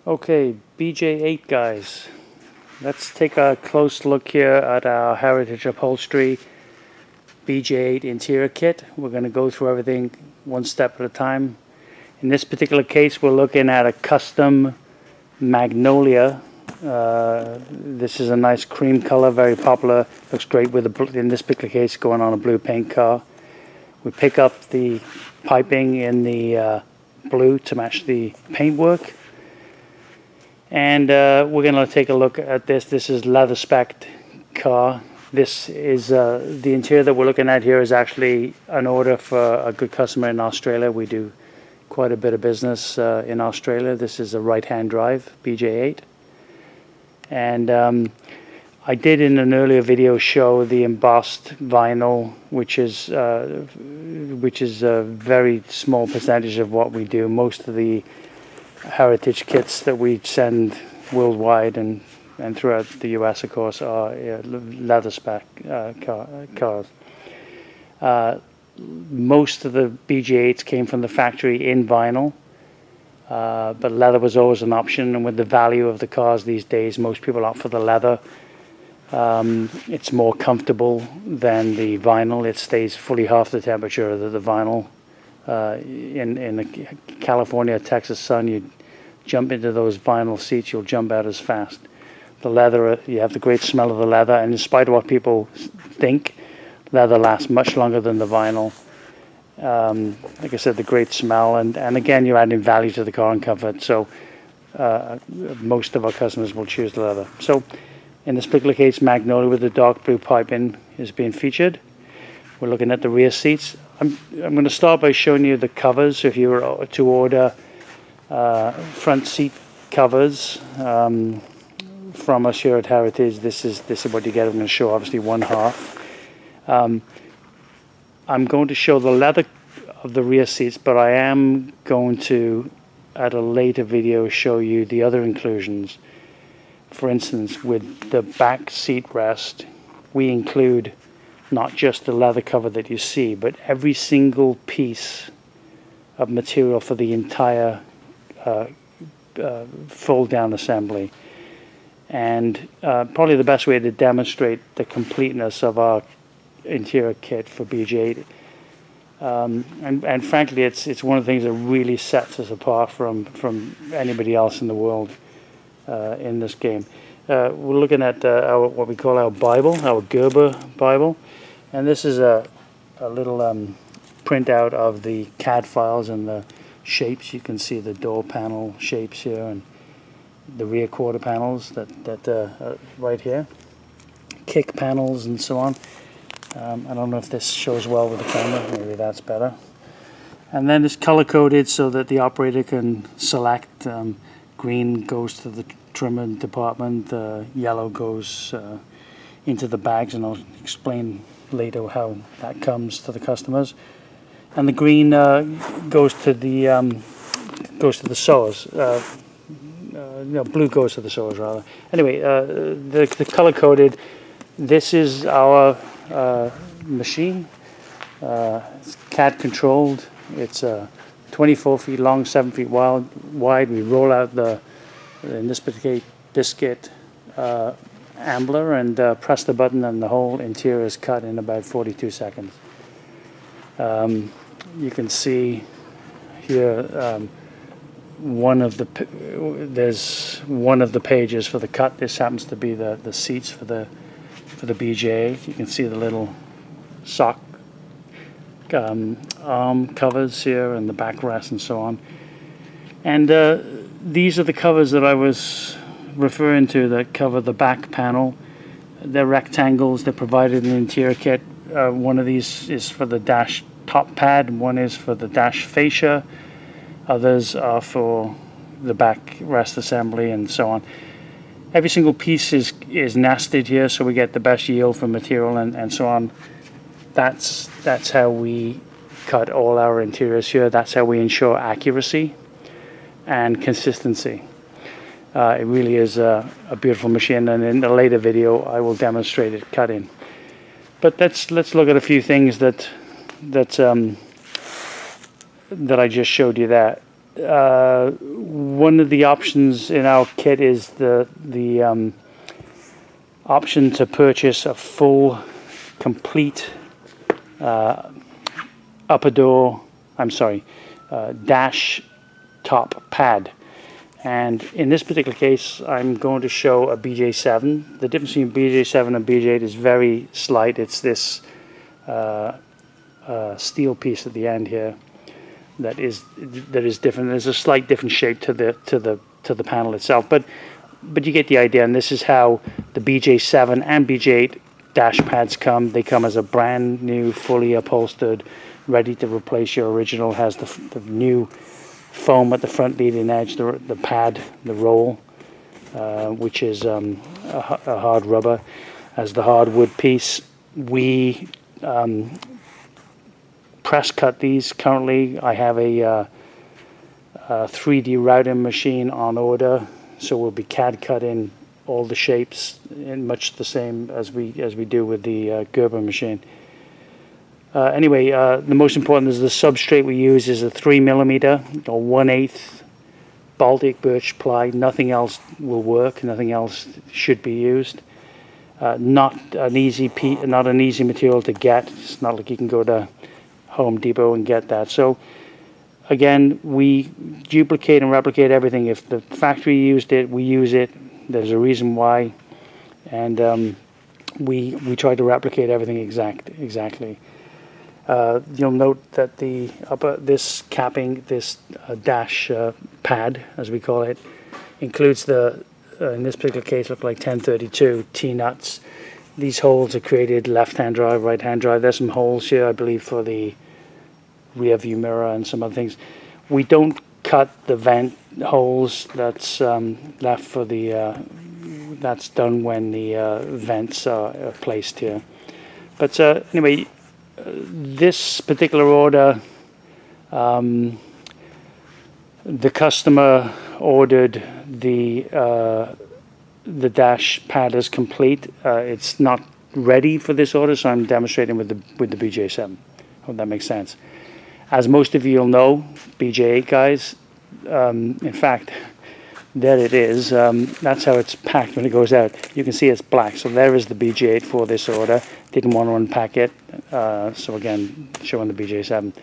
Okay, BJ8 guys, let's take a close look here at our Heritage Upholstery BJ8 interior kit. We're going to go through everything one step at a time. In this particular case, we're looking at a custom magnolia. This is a nice cream color, very popular. Looks great with in this particular case going on a blue paint car. We pick up the piping in the blue to match the paintwork. And we're going to take a look at this. This is leather spec car. This is the interior that we're looking at here is actually an order for a good customer in Australia. We do quite a bit of business in Australia. This is a right-hand drive BJ8. And I did in an earlier video show the embossed vinyl, which is a very small percentage of what we do. Most of the Heritage kits that we send worldwide and throughout the US, of course, are leather spec cars. Most of the BJ8s came from the factory in vinyl, but leather was always an option, and with the value of the cars these days, most people opt for the leather. It's more comfortable than the vinyl. It stays fully half the temperature of the vinyl. In the California, Texas sun, you jump into those vinyl seats, you'll jump out as fast. The leather, you have the great smell of the leather, and in spite of what people think, leather lasts much longer than the vinyl. Like I said, the great smell, and again, you're adding value to the car and comfort, so most of our customers will choose the leather. So in this particular case, magnolia with the dark blue piping is being featured. We're looking at the rear seats. I'm going to start by showing you the covers. If you were to order front seat covers from us here at Heritage, this is what you get. I'm going to show obviously one half. I'm going to show the leather of the rear seats, but I am going to, at a later video, show you the other inclusions. For instance, with the back seat rest, we include not just the leather cover that you see, but every single piece of material for the entire fold-down assembly. And probably the best way to demonstrate the completeness of our interior kit for BJ8. And frankly, it's one of the things that really sets us apart from anybody else in the world in this game. We're looking at what we call our Bible, our Gerber Bible. And this is a little printout of the CAD files and the shapes. You can see the door panel shapes here and the rear quarter panels that right here, kick panels and so on. I don't know if this shows well with the camera. Maybe that's better. And then it's color coded so that the operator can select. Green goes to the trimmer department. Yellow goes into the bags, and I'll explain later how that comes to the customers. And the green goes to the sewers. No, blue goes to the sewers rather. Anyway, the color coded. This is our machine. It's CAD controlled. It's 24 feet long, 7 feet wide. We roll out in this particular biscuit ambler and press the button, and the whole interior is cut in about 42 seconds. You can see here there's one of the pages for the cut. This happens to be the seats for the BJ8. You can see the little sock arm covers here and the backrest and so on. And these are the covers that I was referring to that cover the back panel. They're rectangles. They're provided in the interior kit. One of these is for the dash top pad, one is for the dash fascia, others are for the backrest assembly and so on. Every single piece is nested here, so we get the best yield from material and so on. That's how we cut all our interiors here. That's how we ensure accuracy and consistency. It really is a beautiful machine, and in a later video I will demonstrate it cutting. But let's look at a few things that I just showed you. That one of the options in our kit is the option to purchase a full, complete upper door. Dash top pad. And in this particular case, I'm going to show a BJ7. The difference between BJ7 and BJ8 is very slight. It's this steel piece at the end here that is different. There's a slight different shape to the panel itself, but you get the idea. And this is how the BJ7 and BJ8 dash pads come. They come as a brand new, fully upholstered, ready to replace your original. Has the new foam at the front leading edge, the pad, the roll, which is a hard rubber, as the hardwood piece. We press cut these currently. I have a 3D routing machine on order, so we'll be CAD cutting all the shapes in much the same as we do with the Gerber machine. Anyway, the most important is the substrate we use is a 3mm or 1/8 Baltic birch ply. Nothing else will work. Nothing else should be used. Not an easy material to get. It's not like you can go to Home Depot and get that. So again, we duplicate and replicate everything. If the factory used it, we use it. There's a reason why, and we try to replicate everything exactly. You'll note that this capping, this dash pad, as we call it, includes the, in this particular case, look like 1032 T-nuts. These holes are created left-hand drive, right-hand drive. There's some holes here, I believe, for the rear view mirror and some other things. We don't cut the vent holes. That's left for the, that's done when the vents are placed here. But anyway, this particular order, the customer ordered the dash pad as complete. It's not ready for this order, so I'm demonstrating with the BJ7. Hope that makes sense. As most of you will know, BJ8 guys, in fact, there it is. That's how it's packed when it goes out. You can see it's black. So there is the BJ8 for this order. Didn't want to unpack it. So again, showing the BJ7.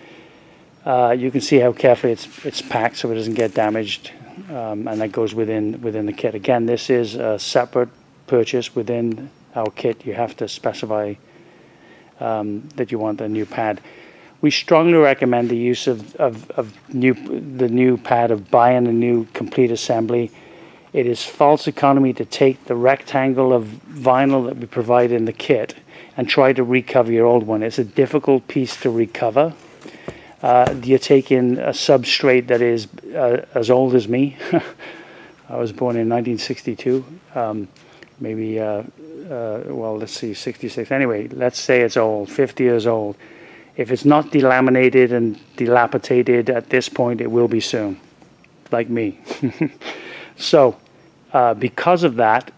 You can see how carefully it's packed so it doesn't get damaged. And that goes within the kit. Again, this is a separate purchase within our kit. You have to specify that you want a new pad. We strongly recommend the use of the new pad, of buying a new complete assembly. It is false economy to take the rectangle of vinyl that we provide in the kit and try to recover your old one. It's a difficult piece to recover. You're taking a substrate that is as old as me. I was born in 1962, maybe, well, let's see, 66. Anyway, let's say it's old, 50 years old. If it's not delaminated and dilapidated at this point, it will be soon, like me. So, because of that,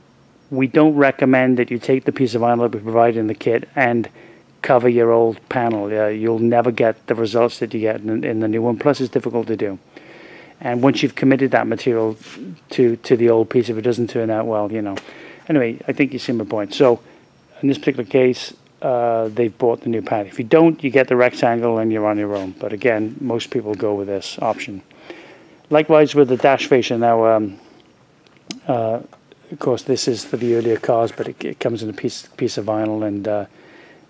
we don't recommend that you take the piece of vinyl that we provide in the kit and cover your old panel. You'll never get the results that you get in the new one. Plus, it's difficult to do. And once you've committed that material to the old piece, if it doesn't turn out well, you know. Anyway, I think you see my point. So, in this particular case, they've bought the new pad. If you don't, you get the rectangle and you're on your own. But again, most people go with this option. Likewise with the dash fascia. Now, of course, this is for the earlier cars, but it comes in a piece of vinyl, and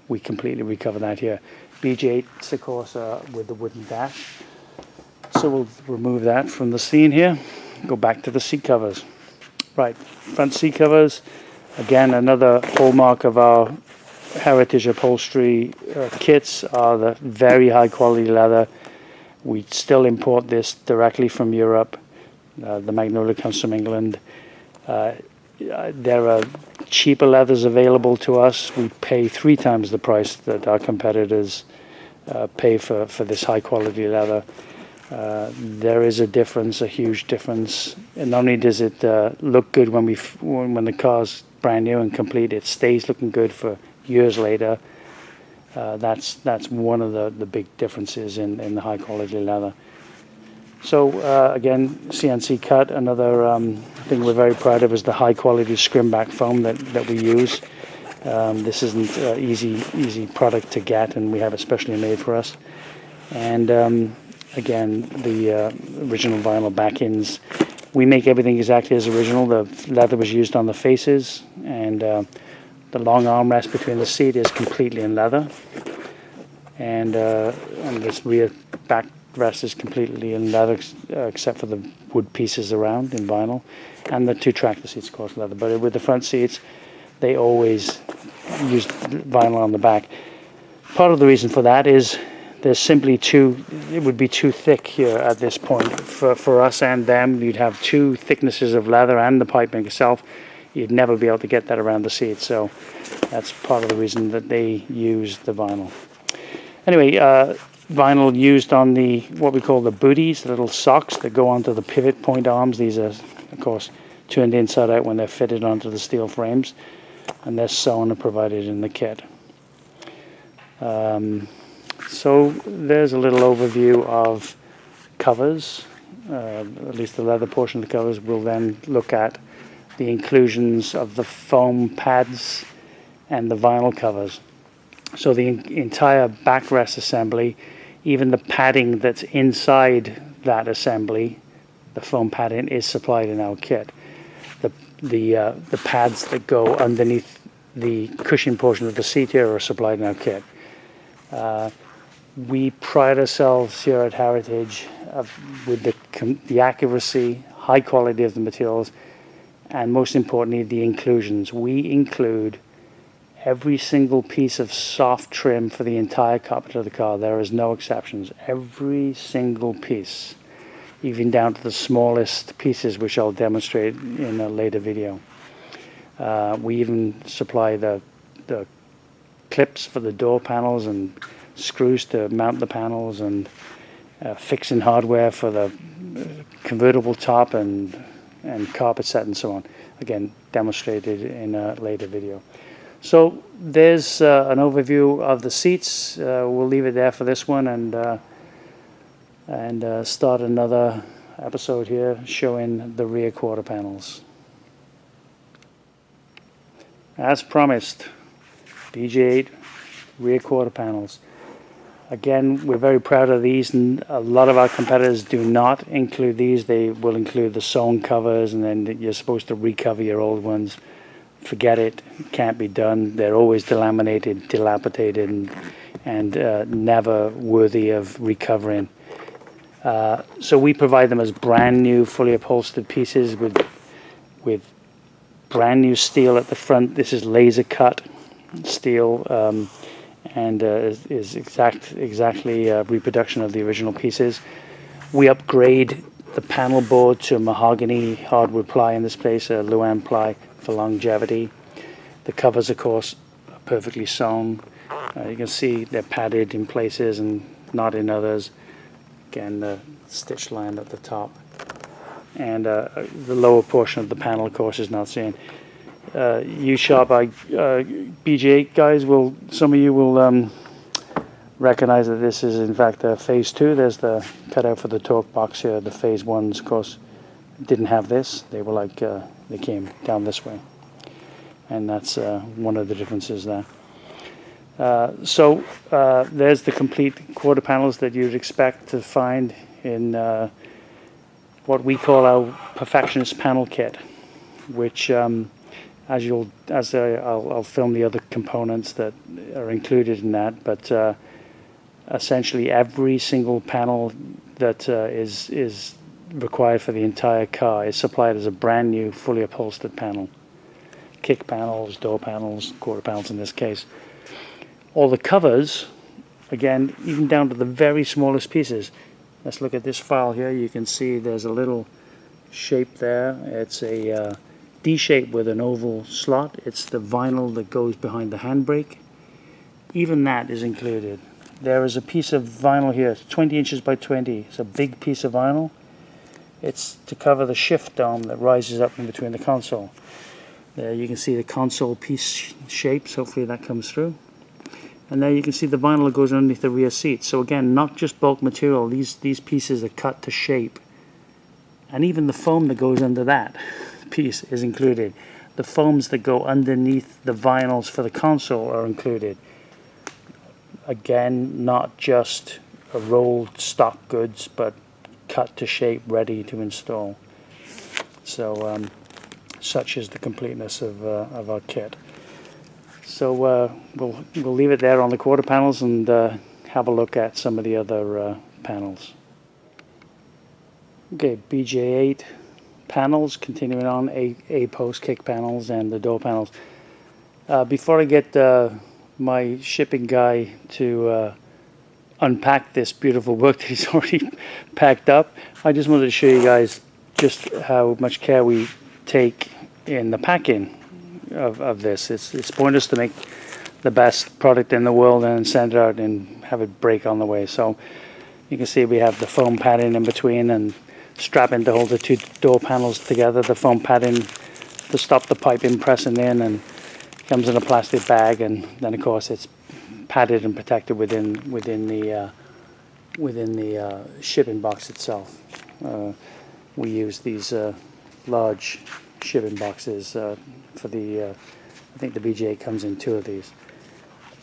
we completely recover that here. BJ8s, of course, with the wooden dash. So we'll remove that from the scene here. Go back to the seat covers. Right, front seat covers. Again, another hallmark of our heritage upholstery kits are the very high quality leather. We still import this directly from Europe. The Magnolia comes from England. There are cheaper leathers available to us. We pay 3 times the price that our competitors pay for this high quality leather. There is a difference, a huge difference. And not only does it look good when the car's brand new and complete, it stays looking good for years later. That's one of the big differences in the high quality leather. So again, CNC cut. Another thing we're very proud of is the high quality scrim back foam that we use. This isn't easy product to get, and we have it specially made for us. And again, the original vinyl back-ends. We make everything exactly as original. The leather was used on the faces, and the long armrest between the seat is completely in leather. And this rear backrest is completely in leather, except for the wood pieces around in vinyl. And the two tractor seats, of course, leather. But with the front seats, they always use vinyl on the back. Part of the reason for that is there's simply it would be too thick here at this point. For us and them, you'd have two thicknesses of leather and the piping itself. You'd never be able to get that around the seat. So that's part of the reason that they use the vinyl. Anyway, vinyl used on what we call the booties, the little socks that go onto the pivot point arms. These are, of course, turned inside out when they're fitted onto the steel frames, and they're sewn and provided in the kit. So there's a little overview of covers, at least the leather portion of the covers. We'll then look at the inclusions of the foam pads and the vinyl covers. So the entire backrest assembly, even the padding that's inside that assembly, the foam padding, is supplied in our kit. The pads that go underneath the cushion portion of the seat here are supplied in our kit. We pride ourselves here at Heritage with the accuracy, high quality of the materials, and most importantly, the inclusions. We include every single piece of soft trim for the entire carpet of the car. There is no exceptions. Every single piece, even down to the smallest pieces, which I'll demonstrate in a later video. We even supply the clips for the door panels and screws to mount the panels, and fixing hardware for the convertible top and carpet set and so on. Again, demonstrated in a later video. So there's an overview of the seats. We'll leave it there for this one, and start another episode here showing the rear quarter panels. As promised, BJ8 rear quarter panels. Again, we're very proud of these, and a lot of our competitors do not include these. They will include the sewn covers, and then you're supposed to recover your old ones. Forget it. It can't be done. They're always delaminated, dilapidated, and never worthy of recovering. So we provide them as brand new, fully upholstered pieces with brand new steel at the front. This is laser cut steel, and is exactly a reproduction of the original pieces. We upgrade the panel board to mahogany hardwood ply in this place, a Luan ply for longevity. The covers, of course, are perfectly sewn. You can see they're padded in places and not in others. Again, the stitch line at the top. And the lower portion of the panel, of course, is not seen. You sharp BJ8 guys, some of you will recognize that this is in fact phase 2. There's the cutout for the torque box here. The phase 1s, of course, didn't have this. They were like they came down this way, and that's one of the differences there. So there's the complete quarter panels that you'd expect to find in what we call our Perfectionist panel kit, which I'll film the other components that are included in that, but essentially every single panel that is required for the entire car is supplied as a brand new, fully upholstered panel. Kick panels, door panels, quarter panels in this case. All the covers, again, even down to the very smallest pieces. Let's look at this file here. You can see there's a little shape there. It's a D shape with an oval slot. It's the vinyl that goes behind the handbrake. Even that is included. There is a piece of vinyl here, 20 inches by 20. It's a big piece of vinyl. It's to cover the shift dome that rises up in between the console. There you can see the console piece shapes. Hopefully that comes through. And there you can see the vinyl that goes underneath the rear seat. So again, not just bulk material, these pieces are cut to shape. And even the foam that goes under that piece is included. The foams that go underneath the vinyls for the console are included. Again, not just a rolled stock goods, but cut to shape, ready to install. So such is the completeness of our kit. So we'll leave it there on the quarter panels and have a look at some of the other panels. Okay, BJ8 panels, continuing on, A-post kick panels and the door panels. Before I get my shipping guy to unpack this beautiful work that he's already packed up, I just wanted to show you guys just how much care we take in the packing of this. It's pointless to make the best product in the world and send it out and have it break on the way. So you can see we have the foam padding in between and strapping to hold the two door panels together, the foam padding to stop the piping pressing in, and comes in a plastic bag, and then of course it's padded and protected within the shipping box itself. We use these large shipping boxes for the I think the BJ8 comes in 2 of these.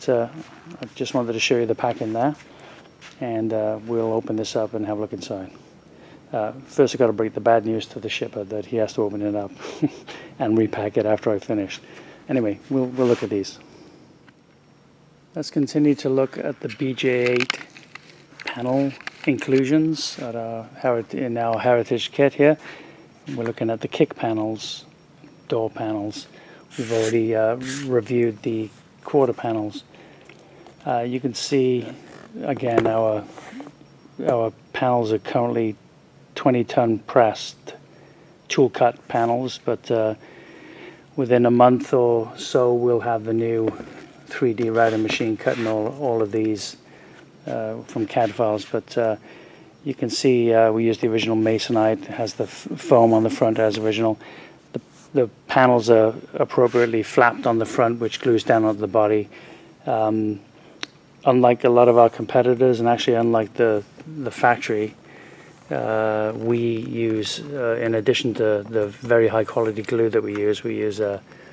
So I just wanted to show you the packing there, and we'll open this up and have a look inside. First I've got to break the bad news to the shipper that he has to open it up and repack it after I finish. Anyway, we'll look at these. Let's continue to look at the BJ8 panel inclusions at in our heritage kit here. We're looking at the kick panels, door panels. We've already reviewed the quarter panels. You can see again our panels are currently 20-ton pressed tool cut panels, but within a month or so we'll have the new 3D router machine cutting all of these from CAD files. But you can see we use the original masonite. It has the foam on the front as original. The panels are appropriately flapped on the front, which glues down onto the body. Unlike a lot of our competitors, and actually unlike the factory, we use, in addition to the very high quality glue that we use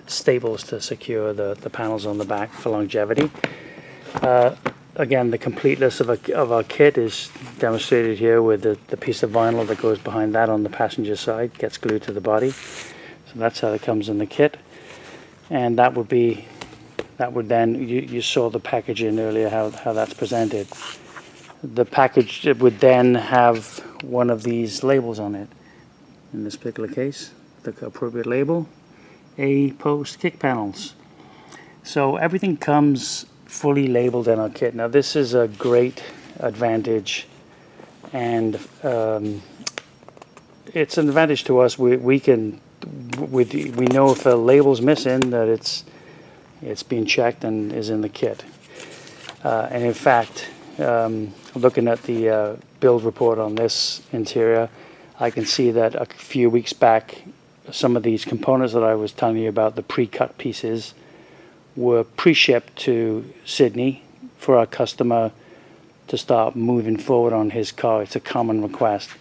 staples to secure the panels on the back for longevity. Again, the completeness of our kit is demonstrated here with the piece of vinyl that goes behind that on the passenger side, gets glued to the body. So that's how it comes in the kit. And that would then, you saw the packaging earlier, how that's presented. The package would then have one of these labels on it. In this particular case, the appropriate label, A-post kick panels. So everything comes fully labeled in our kit. Now this is a great advantage, and it's an advantage to us. We know if a label's missing that it's been checked and is in the kit. And in fact, looking at the build report on this interior, I can see that a few weeks back some of these components that I was telling you about, the pre-cut pieces, were pre-shipped to Sydney for our customer to start moving forward on his car. It's a common request.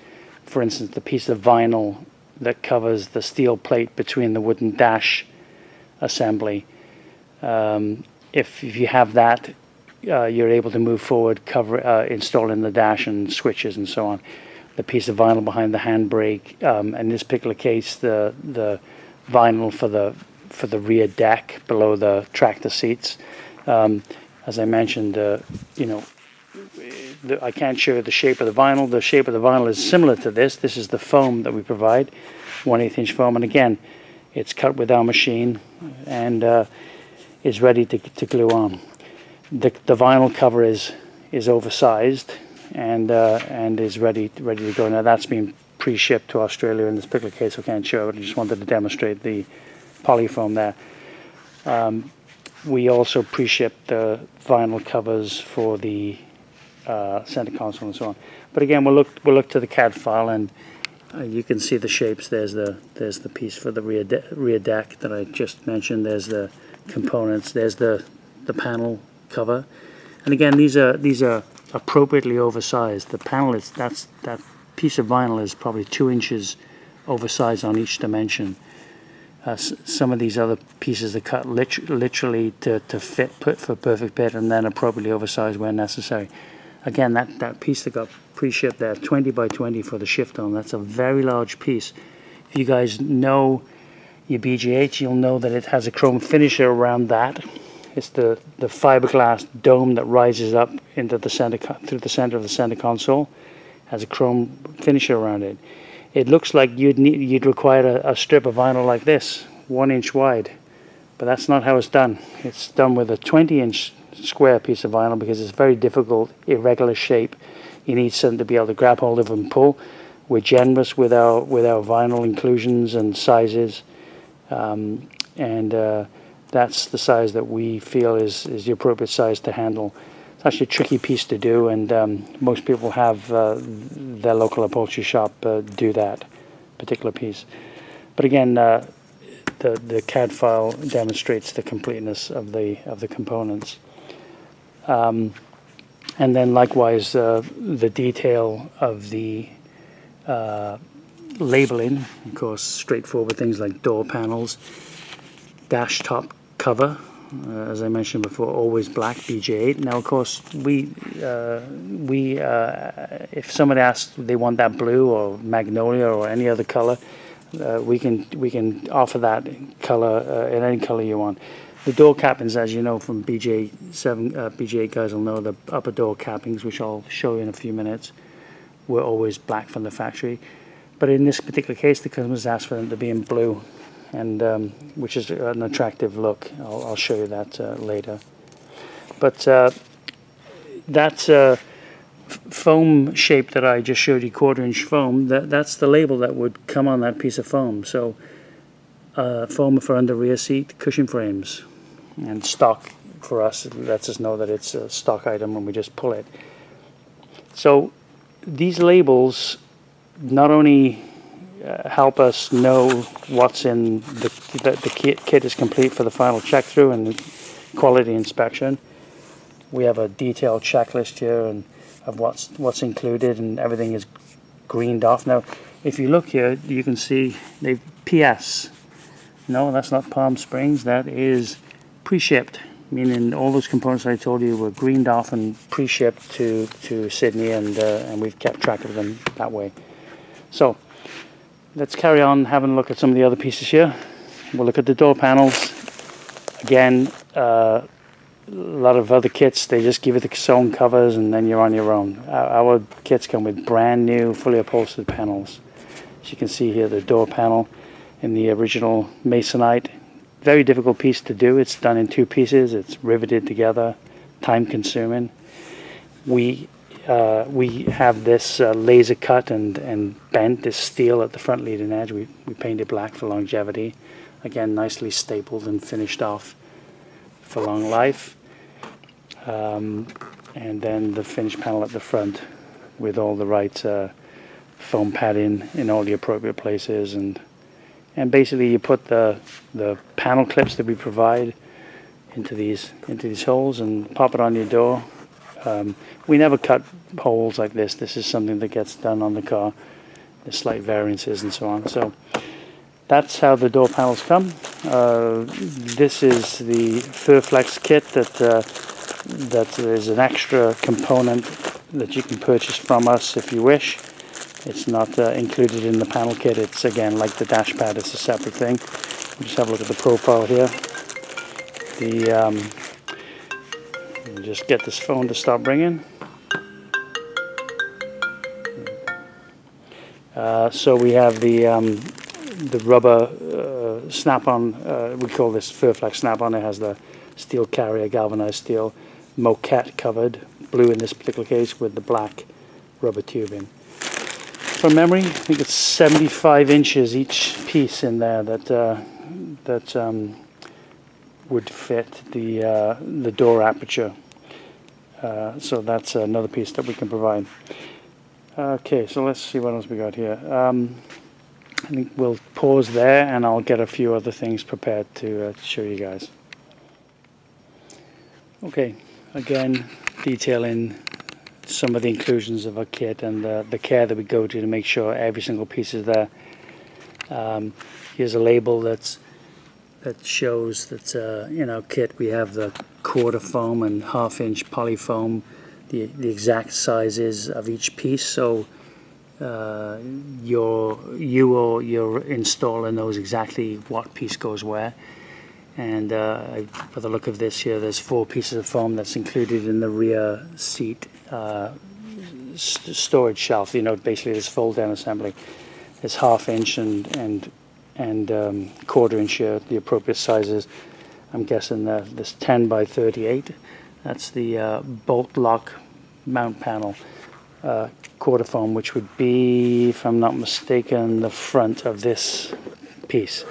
For instance, the piece of vinyl that covers the steel plate between the wooden dash assembly. If you have that, you're able to move forward, installing the dash and switches and so on. The piece of vinyl behind the handbrake, in this particular case, the vinyl for the rear deck below the tractor seats. As I mentioned, I can't show the shape of the vinyl. The shape of the vinyl is similar to this. This is the foam that we provide, 1/8 inch foam, and again, it's cut with our machine and is ready to glue on. The vinyl cover is oversized and is ready to go. Now that's been pre-shipped to Australia in this particular case. I can't show it. I just wanted to demonstrate the polyfoam there. We also pre-shipped the vinyl covers for the center console and so on. But again, we'll look to the CAD file, and you can see the shapes. There's the piece for the rear deck that I just mentioned. There's the components. There's the panel cover. And again, these are appropriately oversized. The panel is that piece of vinyl is probably 2 inches oversized on each dimension. Some of these other pieces are cut literally to fit for perfect fit, and then appropriately oversized where necessary. Again, that piece that got pre-shipped there, 20 by 20 for the shift on, that's a very large piece. If you guys know your BJ8, you'll know that it has a chrome finisher around that. It's the fiberglass dome that rises up into the center, through the center of the center console. Has a chrome finisher around it. It looks like you'd require a strip of vinyl like this, 1 inch wide, but that's not how it's done. It's done with a 20-inch square piece of vinyl because it's very difficult, irregular shape. You need something to be able to grab hold of and pull. We're generous with our vinyl inclusions and sizes, and that's the size that we feel is the appropriate size to handle. It's actually a tricky piece to do, and most people have their local upholstery shop do that particular piece. But again, the CAD file demonstrates the completeness of the components. And then likewise, the detail of the labeling, of course, straightforward things like door panels, dash top cover. As I mentioned before, always black BJ8. Now, of course, if somebody asks they want that blue or magnolia or any other color, we can offer that color in any color you want. The door cappings, as you know from BJ8 guys will know, the upper door cappings, which I'll show you in a few minutes, were always black from the factory. But in this particular case, the customers asked for them to be in blue, and which is an attractive look. I'll show you that later. But that foam shape that I just showed you, 1/4-inch foam, that's the label that would come on that piece of foam. So foam for under rear seat, cushion frames, and stock for us. It lets us know that it's a stock item when we just pull it. So these labels not only help us know what's in the kit is complete for the final check through and quality inspection. We have a detailed checklist here and of what's included, and everything is greened off. Now if you look here, you can see they've PS. No, that's not Palm Springs, that is pre-shipped, meaning all those components I told you were greened off and pre-shipped to Sydney, and we've kept track of them that way. So let's carry on having a look at some of the other pieces here. We'll look at the door panels. Again, a lot of other kits, they just give you the sewn covers and then you're on your own. Our kits come with brand new, fully upholstered panels. As you can see here, the door panel in the original masonite. Very difficult piece to do. It's done in 2 pieces. It's riveted together, time consuming. We have this laser cut and bent, this steel at the front leading edge. We painted black for longevity. Again, nicely stapled and finished off for long life. And then the finished panel at the front with all the right foam padding in all the appropriate places. And basically you put the panel clips that we provide into these holes and pop it on your door. We never cut holes like this. This is something that gets done on the car. There's slight variances and so on. So that's how the door panels come. This is the Everflex kit that is an extra component that you can purchase from us if you wish. It's not included in the panel kit. It's again like the dash pad. It's a separate thing. We'll just have a look at the profile here. Just get this phone to stop ringing. So we have the rubber snap-on. We call this Everflex snap-on. It has the steel carrier, galvanized steel, moquette covered, blue in this particular case, with the black rubber tubing. From memory, I think it's 75 inches each piece in there that would fit the door aperture. So that's another piece that we can provide. Okay, so let's see what else we got here. I think we'll pause there and I'll get a few other things prepared to show you guys. Okay, again, detailing some of the inclusions of our kit and the care that we go to make sure every single piece is there. Here's a label that shows that in our kit we have the quarter foam and half-inch poly foam, the exact sizes of each piece, so you or your installer knows exactly what piece goes where. And for the look of this here, there's 4 pieces of foam that's included in the rear seat storage shelf. You know, basically this fold-down assembly. It's half-inch and quarter-inch here, the appropriate sizes. I'm guessing this 10 by 38. That's the bolt lock mount panel quarter foam, which would be, if I'm not mistaken, the front of this piece.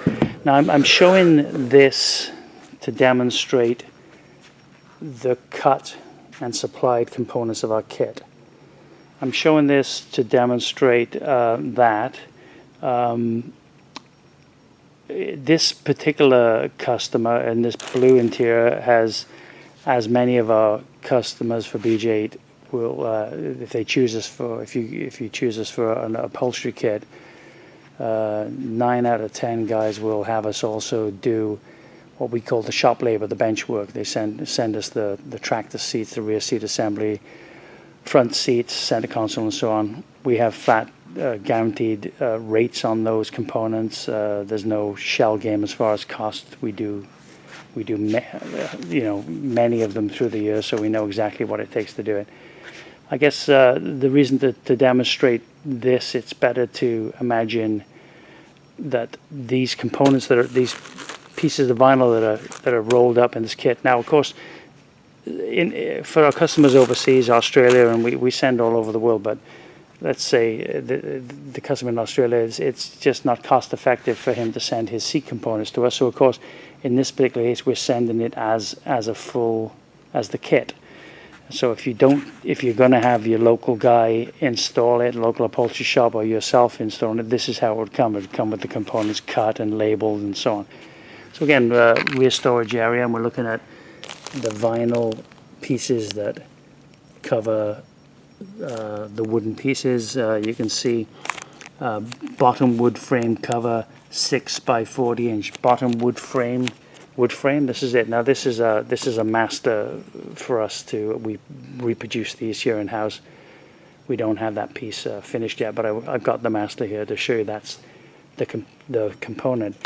Now I'm showing this to demonstrate the cut and supplied components of our kit. I'm showing this to demonstrate that this particular customer in this blue interior has, as many of our customers for BJ8 will, if they choose us for, if you choose us for an upholstery kit, 9 out of 10 guys will have us also do what we call the shop labor, the bench work. They send us the tractor seats, the rear seat assembly, front seats, center console, and so on. We have flat guaranteed rates on those components. There's no shell game as far as cost. We do many of them through the year, so we know exactly what it takes to do it. I guess the reason to demonstrate this, it's better to imagine that these components these pieces of vinyl that are rolled up in this kit. Now, of course, for our customers overseas, Australia, and we send all over the world, but let's say the customer in Australia, it's just not cost effective for him to send his seat components to us. So, of course, in this particular case, we're sending it as the kit. So if you're going to have your local guy install it, local upholstery shop, or yourself installing it, this is how it would come. It would come with the components cut and labeled and so on. So again, rear storage area, and we're looking at the vinyl pieces that cover the wooden pieces. You can see bottom wood frame cover, 6 by 40 inch bottom wood frame. This is it. Now this is a master for us we reproduce these here in house. We don't have that piece finished yet, but I've got the master here to show you that's the component.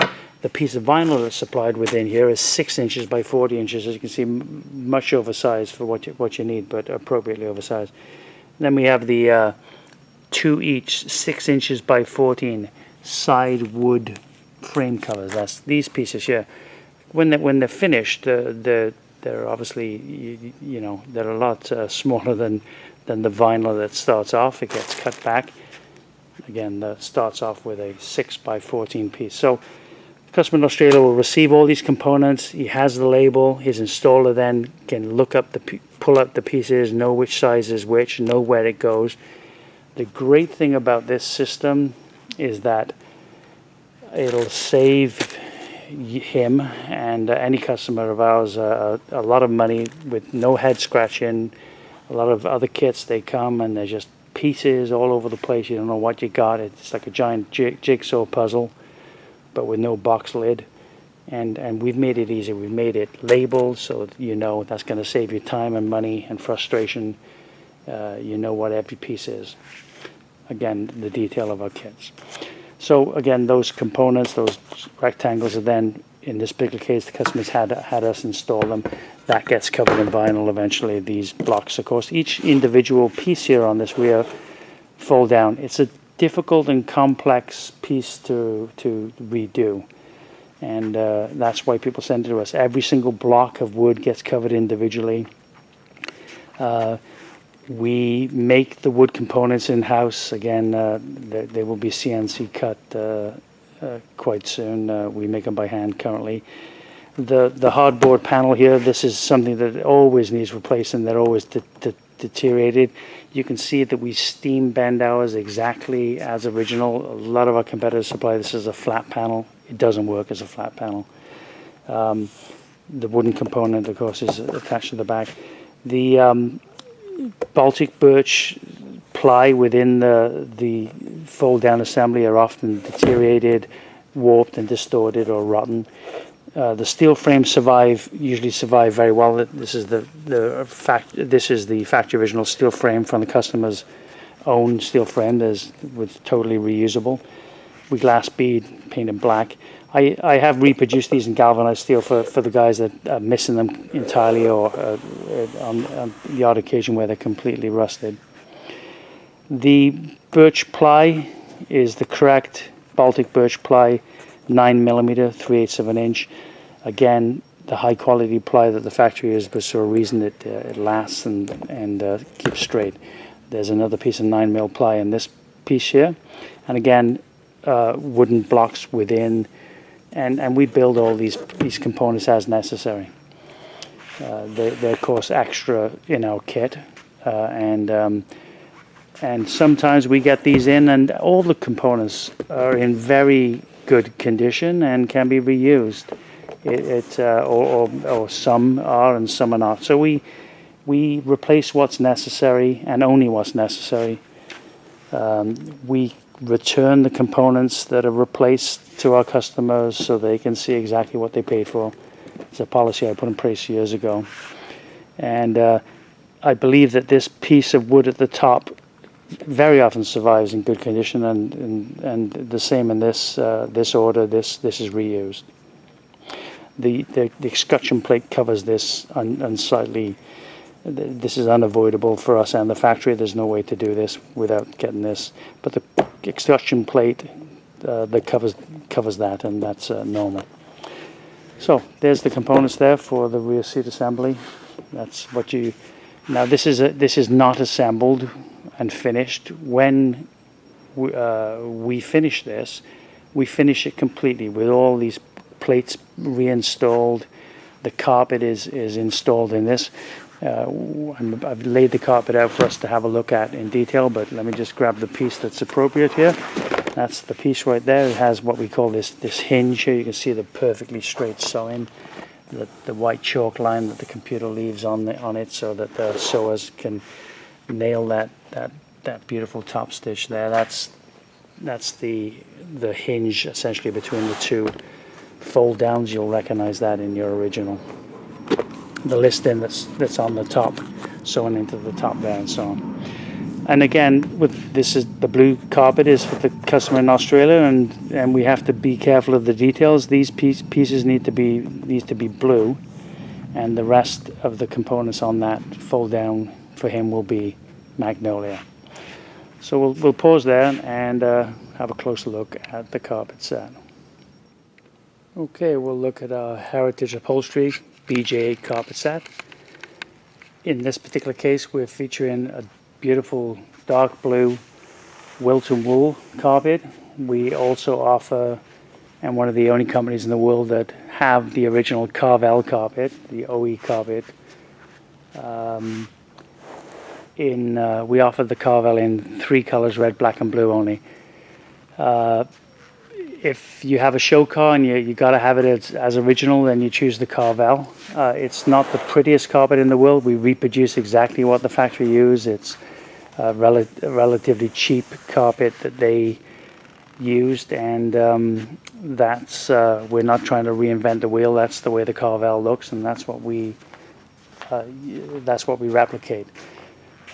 The piece of vinyl that's supplied within here is 6 inches by 40 inches. As you can see, much oversized for what you need, but appropriately oversized. Then we have the 2 each 6 inches by 14 side wood frame covers. That's these pieces here. When they're finished, they're obviously they're a lot smaller than the vinyl that starts off. It gets cut back. Again, that starts off with a 6 by 14 piece. So the customer in Australia will receive all these components. He has the label. His installer then can pull up the pieces, know which size is which, know where it goes. The great thing about this system is that it'll save him and any customer of ours a lot of money with no head scratching. A lot of other kits, they come and they're just pieces all over the place. You don't know what you got. It's like a giant jigsaw puzzle, but with no box lid. And we've made it easy. We've made it labeled so that that's going to save you time and money and frustration. You know what every piece is. Again, the detail of our kits. So again, those components, those rectangles, are then, in this particular case, the customers had us install them. That gets covered in vinyl eventually, these blocks. Of course, each individual piece here on this rear fold down, it's a difficult and complex piece to redo. And that's why people send it to us. Every single block of wood gets covered individually. We make the wood components in-house. Again, they will be CNC cut quite soon. We make them by hand currently. The hardboard panel here, this is something that always needs replacing. They're always deteriorated. You can see that we steam bend ours exactly as original. A lot of our competitors supply this as a flat panel. It doesn't work as a flat panel. The wooden component, of course, is attached to the back. The Baltic birch ply within the fold-down assembly are often deteriorated, warped and distorted or rotten. The steel frames usually survive very well. This is the factory original steel frame from the customer's own steel frame. Was totally reusable. We glass bead, painted black. I have reproduced these in galvanized steel for the guys that are missing them entirely, or on the odd occasion where they're completely rusted. The birch ply is the correct Baltic birch ply, 9mm, 3/8 of an inch. Again, the high quality ply that the factory is, but for a reason it lasts and keeps straight. There's another piece of 9mm ply in this piece here, and again, wooden blocks within, and we build all these components as necessary. They're of course extra in our kit, and sometimes we get these in, and all the components are in very good condition and can be reused. Or some are and some are not. So we replace what's necessary and only what's necessary. We return the components that are replaced to our customers so they can see exactly what they paid for. It's a policy I put in place years ago, and I believe that this piece of wood at the top very often survives in good condition, and the same in this order. This is reused. The escutcheon plate covers this unsightly. This is unavoidable for us and the factory. There's no way to do this without getting this. But the escutcheon plate that covers that, and that's normal. So there's the components there for the rear seat assembly. That's what you. Now this is not assembled and finished. When we finish this, we finish it completely with all these plates reinstalled. The carpet is installed in this. I've laid the carpet out for us to have a look at in detail, but let me just grab the piece that's appropriate here. That's the piece right there. It has what we call this hinge here. You can see the perfectly straight sewing, the white chalk line that the computer leaves on it, so that the sewers can nail that beautiful top stitch there. That's the hinge essentially between the two fold downs. You'll recognize that in your original. The listing that's on the top, sewn into the top there, and so on. And again, this is the blue carpet is for the customer in Australia, and we have to be careful of the details. These pieces need to be blue, and the rest of the components on that fold down for him will be magnolia. So we'll pause there and have a closer look at the carpet set. Okay, we'll look at our Heritage Upholstery BJ8 carpet set. In this particular case, we're featuring a beautiful dark blue Wilton wool carpet. We also offer, and one of the only companies in the world that have the original Karvel carpet, the OE carpet. We offer the Karvel in 3 colors, red, black and blue only. If you have a show car and you got to have it as original, then you choose the Karvel. It's not the prettiest carpet in the world. We reproduce exactly what the factory used. It's a relatively cheap carpet that they used, and we're not trying to reinvent the wheel. That's the way the Karvel looks, and that's what we replicate.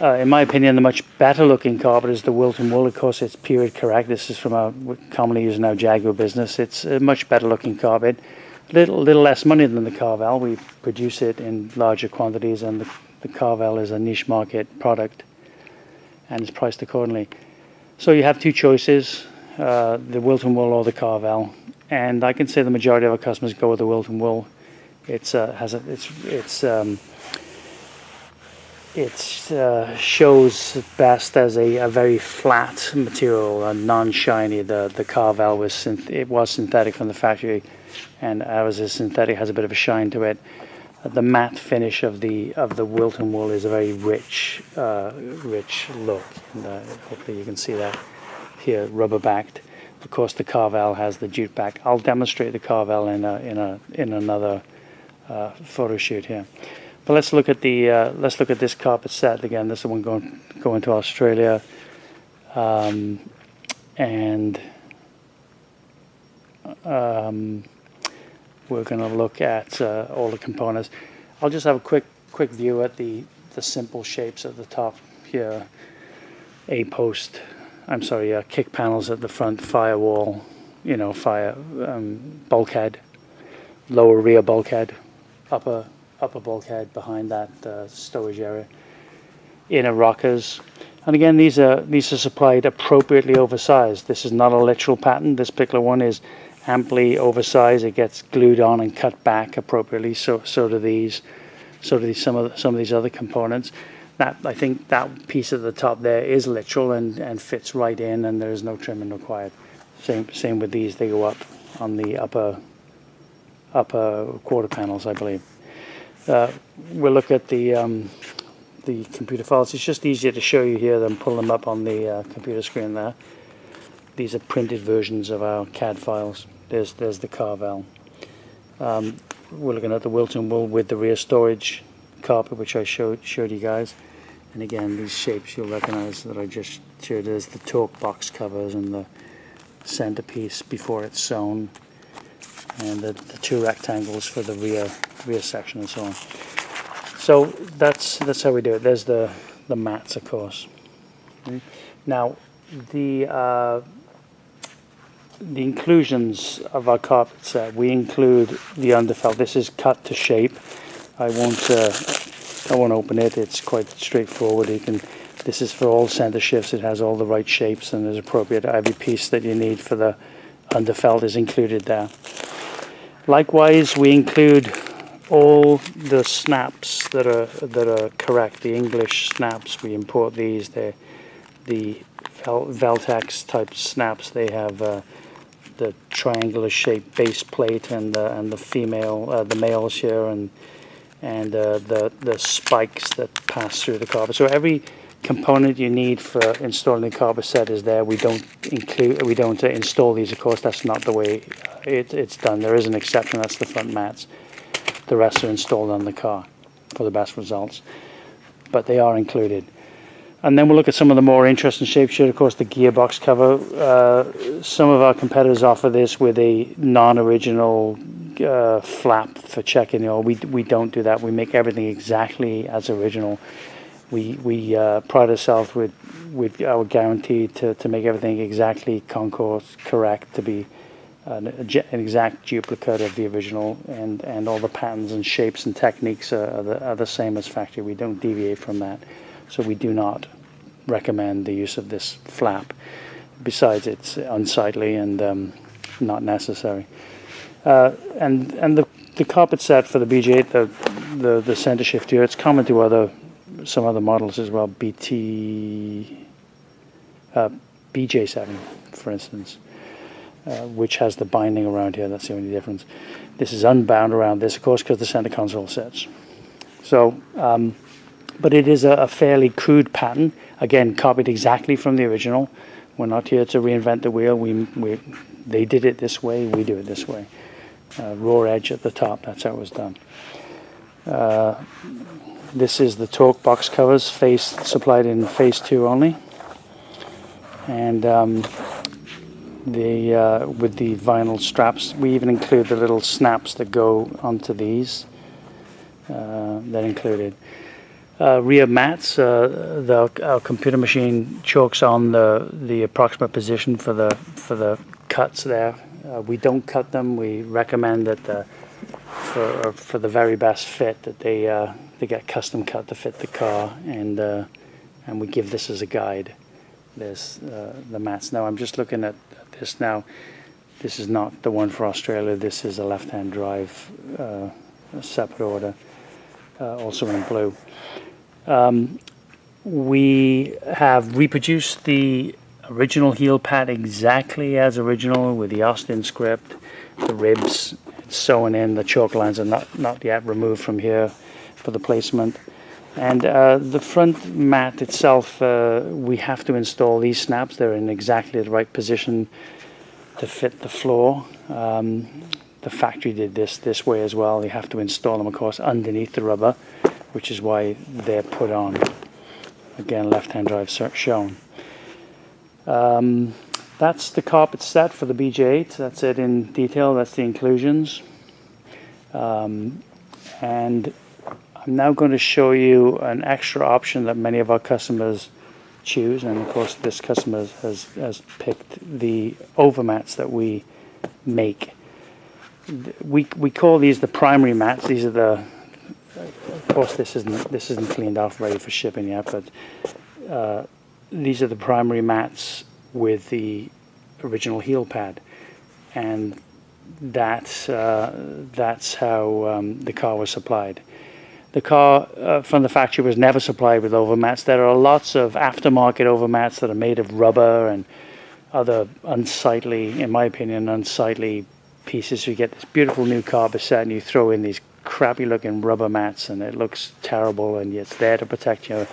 In my opinion, the much better looking carpet is the Wilton wool. Of course, it's period correct. This is from our commonly used now Jaguar business. It's a much better looking carpet. A little less money than the Karvel. We produce it in larger quantities, and the Karvel is a niche market product, and it's priced accordingly. So you have 2 choices, the Wilton wool or the Karvel, and I can say the majority of our customers go with the Wilton wool. It shows best as a very flat material, a non-shiny. The Karvel was synthetic from the factory, and ours is synthetic, has a bit of a shine to it. The matte finish of the Wilton wool is a very rich look, and hopefully you can see that here, rubber backed. Of course, the Karvel has the jute back. I'll demonstrate the Karvel in another photo shoot here. But let's look at this carpet set again. This is the one going to Australia, and we're going to look at all the components. I'll just have a quick view at the simple shapes at the top here. Kick panels at the front, firewall, bulkhead, lower rear bulkhead, upper bulkhead behind that stowage area, inner rockers. And again, these are supplied appropriately oversized. This is not a literal pattern. This particular one is amply oversized. It gets glued on and cut back appropriately. So do these. So do some of these other components. I think that piece at the top there is literal and fits right in, and there is no trimming required. Same with these. They go up on the upper quarter panels, I believe. We'll look at the computer files. It's just easier to show you here than pull them up on the computer screen there. These are printed versions of our CAD files. There's the Karvel. We're looking at the Wilton wool with the rear storage carpet, which I showed you guys. And again, these shapes you'll recognize that I just showed. There's the torque box covers and the centerpiece before it's sewn, and the two rectangles for the rear section and so on. So that's how we do it. There's the mats, of course. Now the inclusions of our carpet set, we include the underfelt. This is cut to shape. I won't open it. It's quite straightforward. This is for all center shifts. It has all the right shapes, and there's appropriate. Every piece that you need for the underfelt is included there. Likewise, we include all the snaps that are correct. The English snaps, we import these. They're the Veltex type snaps. They have the triangular shaped base plate and the males here and the spikes that pass through the carpet. So every component you need for installing the carpet set is there. We don't install these, of course. That's not the way it's done. There is an exception. That's the front mats. The rest are installed on the car for the best results, but they are included. And then we'll look at some of the more interesting shapes here. Of course, the gearbox cover. Some of our competitors offer this with a non-original flap for checking the oil. We don't do that. We make everything exactly as original. We pride ourselves with our guarantee to make everything exactly concourse correct, to be an exact duplicate of the original, and all the patterns and shapes and techniques are the same as factory. We don't deviate from that. So we do not recommend the use of this flap. Besides, it's unsightly and not necessary. And the carpet set for the BJ8, the center shift here, it's common to some other models as well. BJ7, for instance, which has the binding around here. That's the only difference. This is unbound around this, of course, because the center console sits. So. But it is a fairly crude pattern. Again, copied exactly from the original. We're not here to reinvent the wheel. They did it this way. We do it this way. Raw edge at the top. That's how it was done. This is the torque box covers, supplied in phase 2 only, and with the vinyl straps. We even include the little snaps that go onto these. That included. Rear mats, our computer machine chalks on the approximate position for the cuts there. We don't cut them. We recommend that for the very best fit that they get custom cut to fit the car, and we give this as a guide. There's the mats. Now I'm just looking at this now. This is not the one for Australia. This is a left-hand drive, a separate order, also in blue. We have reproduced the original heel pad exactly as original with the Austin script, the ribs sewn in, the chalk lines are not yet removed from here for the placement. And the front mat itself, we have to install these snaps. They're in exactly the right position to fit the floor. The factory did this way as well. You have to install them, of course, underneath the rubber. which is why they're put on. Again, left-hand drive shown. That's the carpet set for the BJ8. That's it in detail. That's the inclusions. And I'm now going to show you an extra option that many of our customers choose, and of course this customer has picked the overmats that we make. We call these the primary mats. These are the, of course this isn't cleaned off ready for shipping yet, but these are the primary mats with the original heel pad, and that's how the car was supplied. The car from the factory was never supplied with overmats. There are lots of aftermarket overmats that are made of rubber and other unsightly, in my opinion, unsightly pieces. You get this beautiful new carpet set and you throw in these crappy looking rubber mats and it looks terrible, and it's there to protect your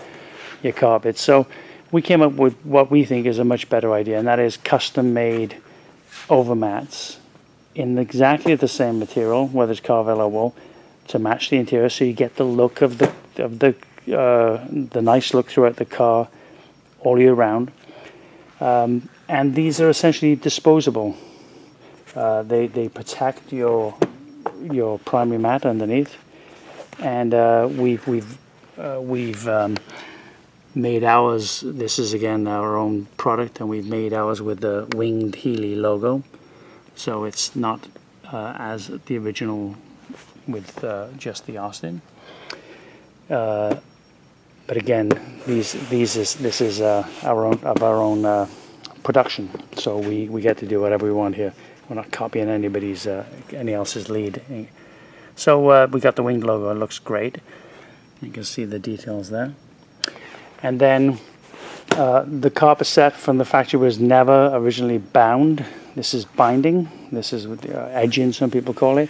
carpet. So we came up with what we think is a much better idea, and that is custom made overmats in exactly the same material, whether it's Karvel or wool, to match the interior, so you get the look of the nice look throughout the car all year round. And these are essentially disposable. They protect your primary mat underneath, and we've made ours. This is again our own product, and we've made ours with the winged Healey logo, so it's not as the original with just the Austin. But again, this is our own production, so we get to do whatever we want here. We're not copying any else's lead. So we got the winged logo. It looks great. You can see the details there. And then the carpet set from the factory was never originally bound. This is binding. This is with edging, some people call it.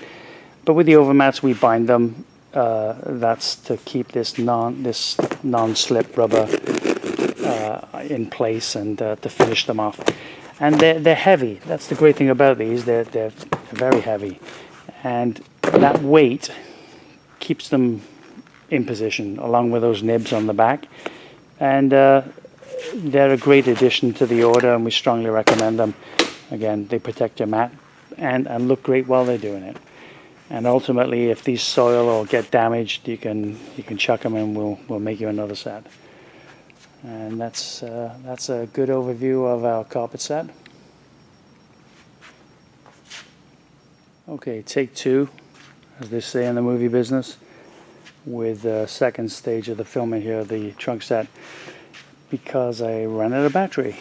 But with the overmats, we bind them. That's to keep this non-slip rubber in place and to finish them off. And they're heavy. That's the great thing about these. They're very heavy, and that weight keeps them in position, along with those nibs on the back. And they're a great addition to the order, and we strongly recommend them. Again, they protect your mat and look great while they're doing it. And ultimately, if these soil or get damaged, you can chuck them and we'll make you another set. And that's a good overview of our carpet set. Okay, take two, as they say in the movie business, with the second stage of the filming here, the trunk set, because I ran out of battery.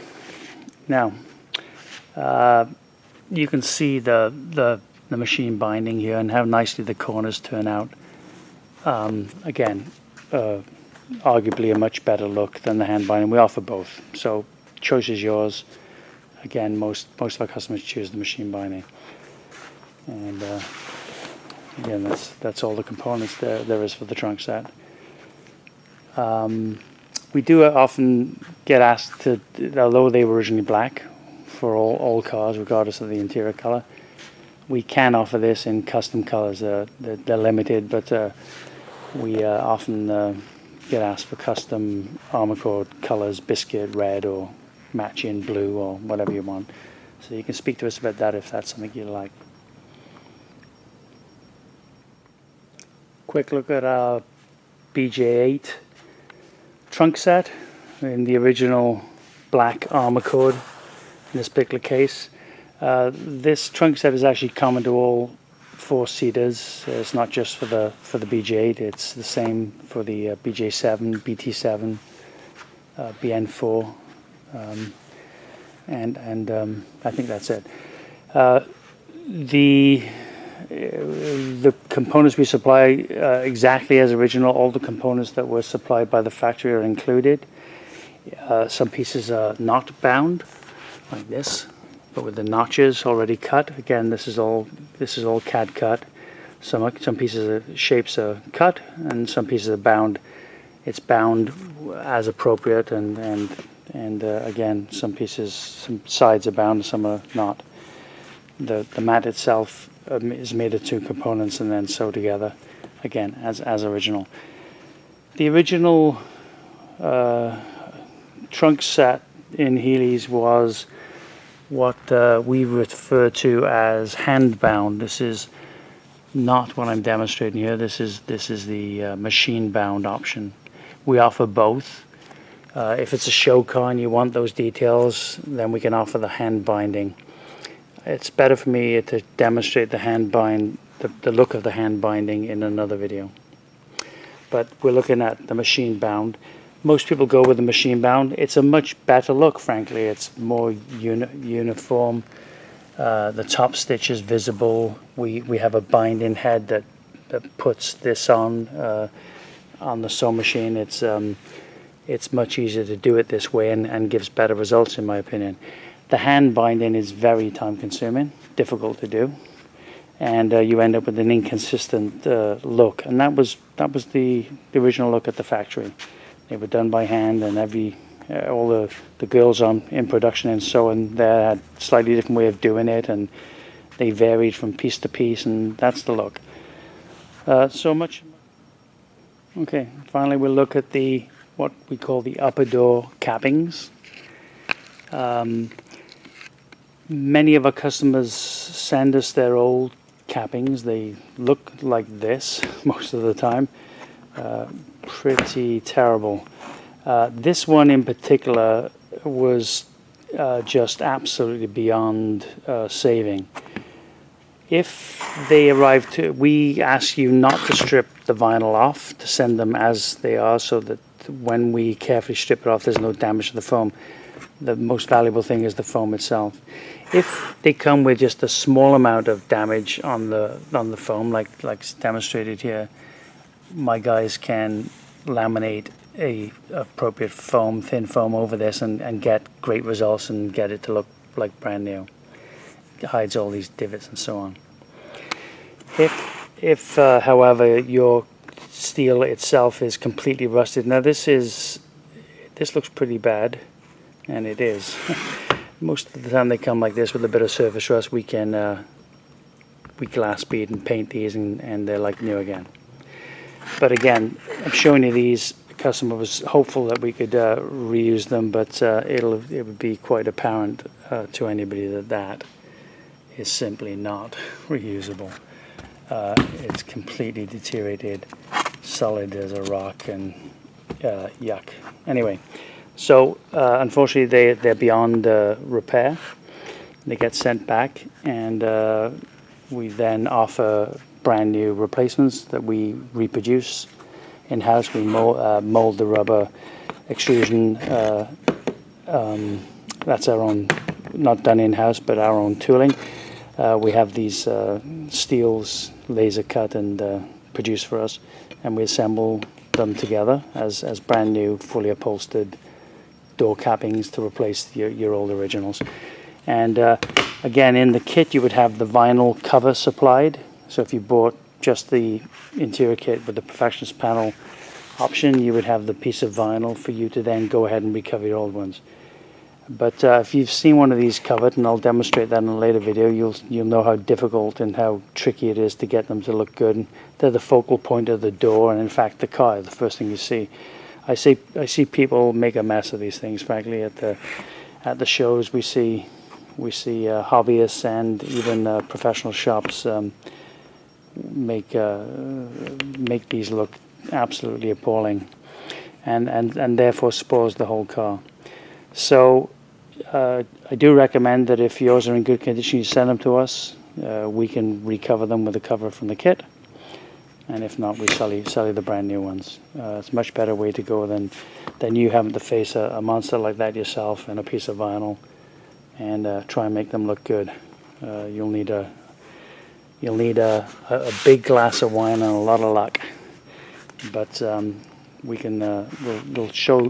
Now, you can see the machine binding here and how nicely the corners turn out. Again, arguably a much better look than the hand binding. We offer both, so choice is yours. Again, most of our customers choose the machine binding, and again, that's all the components there is for the trunk set. We do often get asked to, although they were originally black for all cars, regardless of the interior color, we can offer this in custom colors. They're limited, but we often get asked for custom Armor Core colors, biscuit red or matching blue or whatever you want. So you can speak to us about that if that's something you like. Quick look at our BJ8 trunk set in the original black Armor Core in this particular case. This trunk set is actually common to all four-seaters. It's not just for the BJ8. It's the same for the BJ7, BT7, BN4, and I think that's it. The components we supply exactly as original. All the components that were supplied by the factory are included. Some pieces are not bound, like this, but with the notches already cut. Again, this is all CAD cut. Some pieces of shapes are cut, and some pieces are bound. It's bound as appropriate, and again, some sides are bound, some are not. The mat itself is made of two components and then sewed together, again as original. The original trunk set in Heeley's was what we refer to as hand bound. This is not what I'm demonstrating here. This is the machine bound option. We offer both. If it's a show car and you want those details, then we can offer the hand binding. It's better for me to demonstrate the hand bind, the look of the hand binding in another video. But we're looking at the machine bound. Most people go with the machine bound. It's a much better look, frankly. It's more uniform. The top stitch is visible. We have a binding head that puts this on the sewing machine. It's much easier to do it this way and gives better results, in my opinion. The hand binding is very time consuming, difficult to do, and you end up with an inconsistent look. And that was the original look at the factory. They were done by hand, and all the girls in production and sewing there had a slightly different way of doing it, and they varied from piece to piece, and that's the look. So much. Okay, finally we'll look at what we call the upper door cappings. Many of our customers send us their old cappings. They look like this most of the time. Pretty terrible. This one in particular was just absolutely beyond saving. If they arrive we ask you not to strip the vinyl off, to send them as they are, so that when we carefully strip it off, there's no damage to the foam. The most valuable thing is the foam itself. If they come with just a small amount of damage on the foam, like demonstrated here, my guys can laminate a appropriate foam, thin foam over this, and get great results and get it to look like brand new. It hides all these divots and so on. If however, your steel itself is completely rusted, now this looks pretty bad, and it is. Most of the time they come like this with a bit of surface rust. We glass bead and paint these, and they're like new again. But again, I'm showing you these. The customer was hopeful that we could reuse them, but it would be quite apparent to anybody that is simply not reusable. It's completely deteriorated, solid as a rock, and yuck. Anyway, so unfortunately they're beyond repair. They get sent back, and we then offer brand new replacements that we reproduce in-house. We mold the rubber extrusion. That's our own, not done in-house, but our own tooling. We have these steels laser cut and produced for us, and we assemble them together as brand new, fully upholstered door cappings to replace your old originals. And again, in the kit you would have the vinyl cover supplied. So if you bought just the interior kit with the perfectionist panel option, you would have the piece of vinyl for you to then go ahead and recover your old ones. But if you've seen one of these covered, and I'll demonstrate that in a later video, you'll know how difficult and how tricky it is to get them to look good. And they're the focal point of the door, and in fact the car, the first thing you see. I see people make a mess of these things. Frankly, at the shows we see hobbyists and even professional shops make these look absolutely appalling, and therefore spoils the whole car. So I do recommend that if yours are in good condition, you send them to us. We can recover them with a cover from the kit, and if not, we sell you the brand new ones. It's a much better way to go than you having to face a monster like that yourself and a piece of vinyl and try and make them look good. You'll need a big glass of wine and a lot of luck. But we can we'll show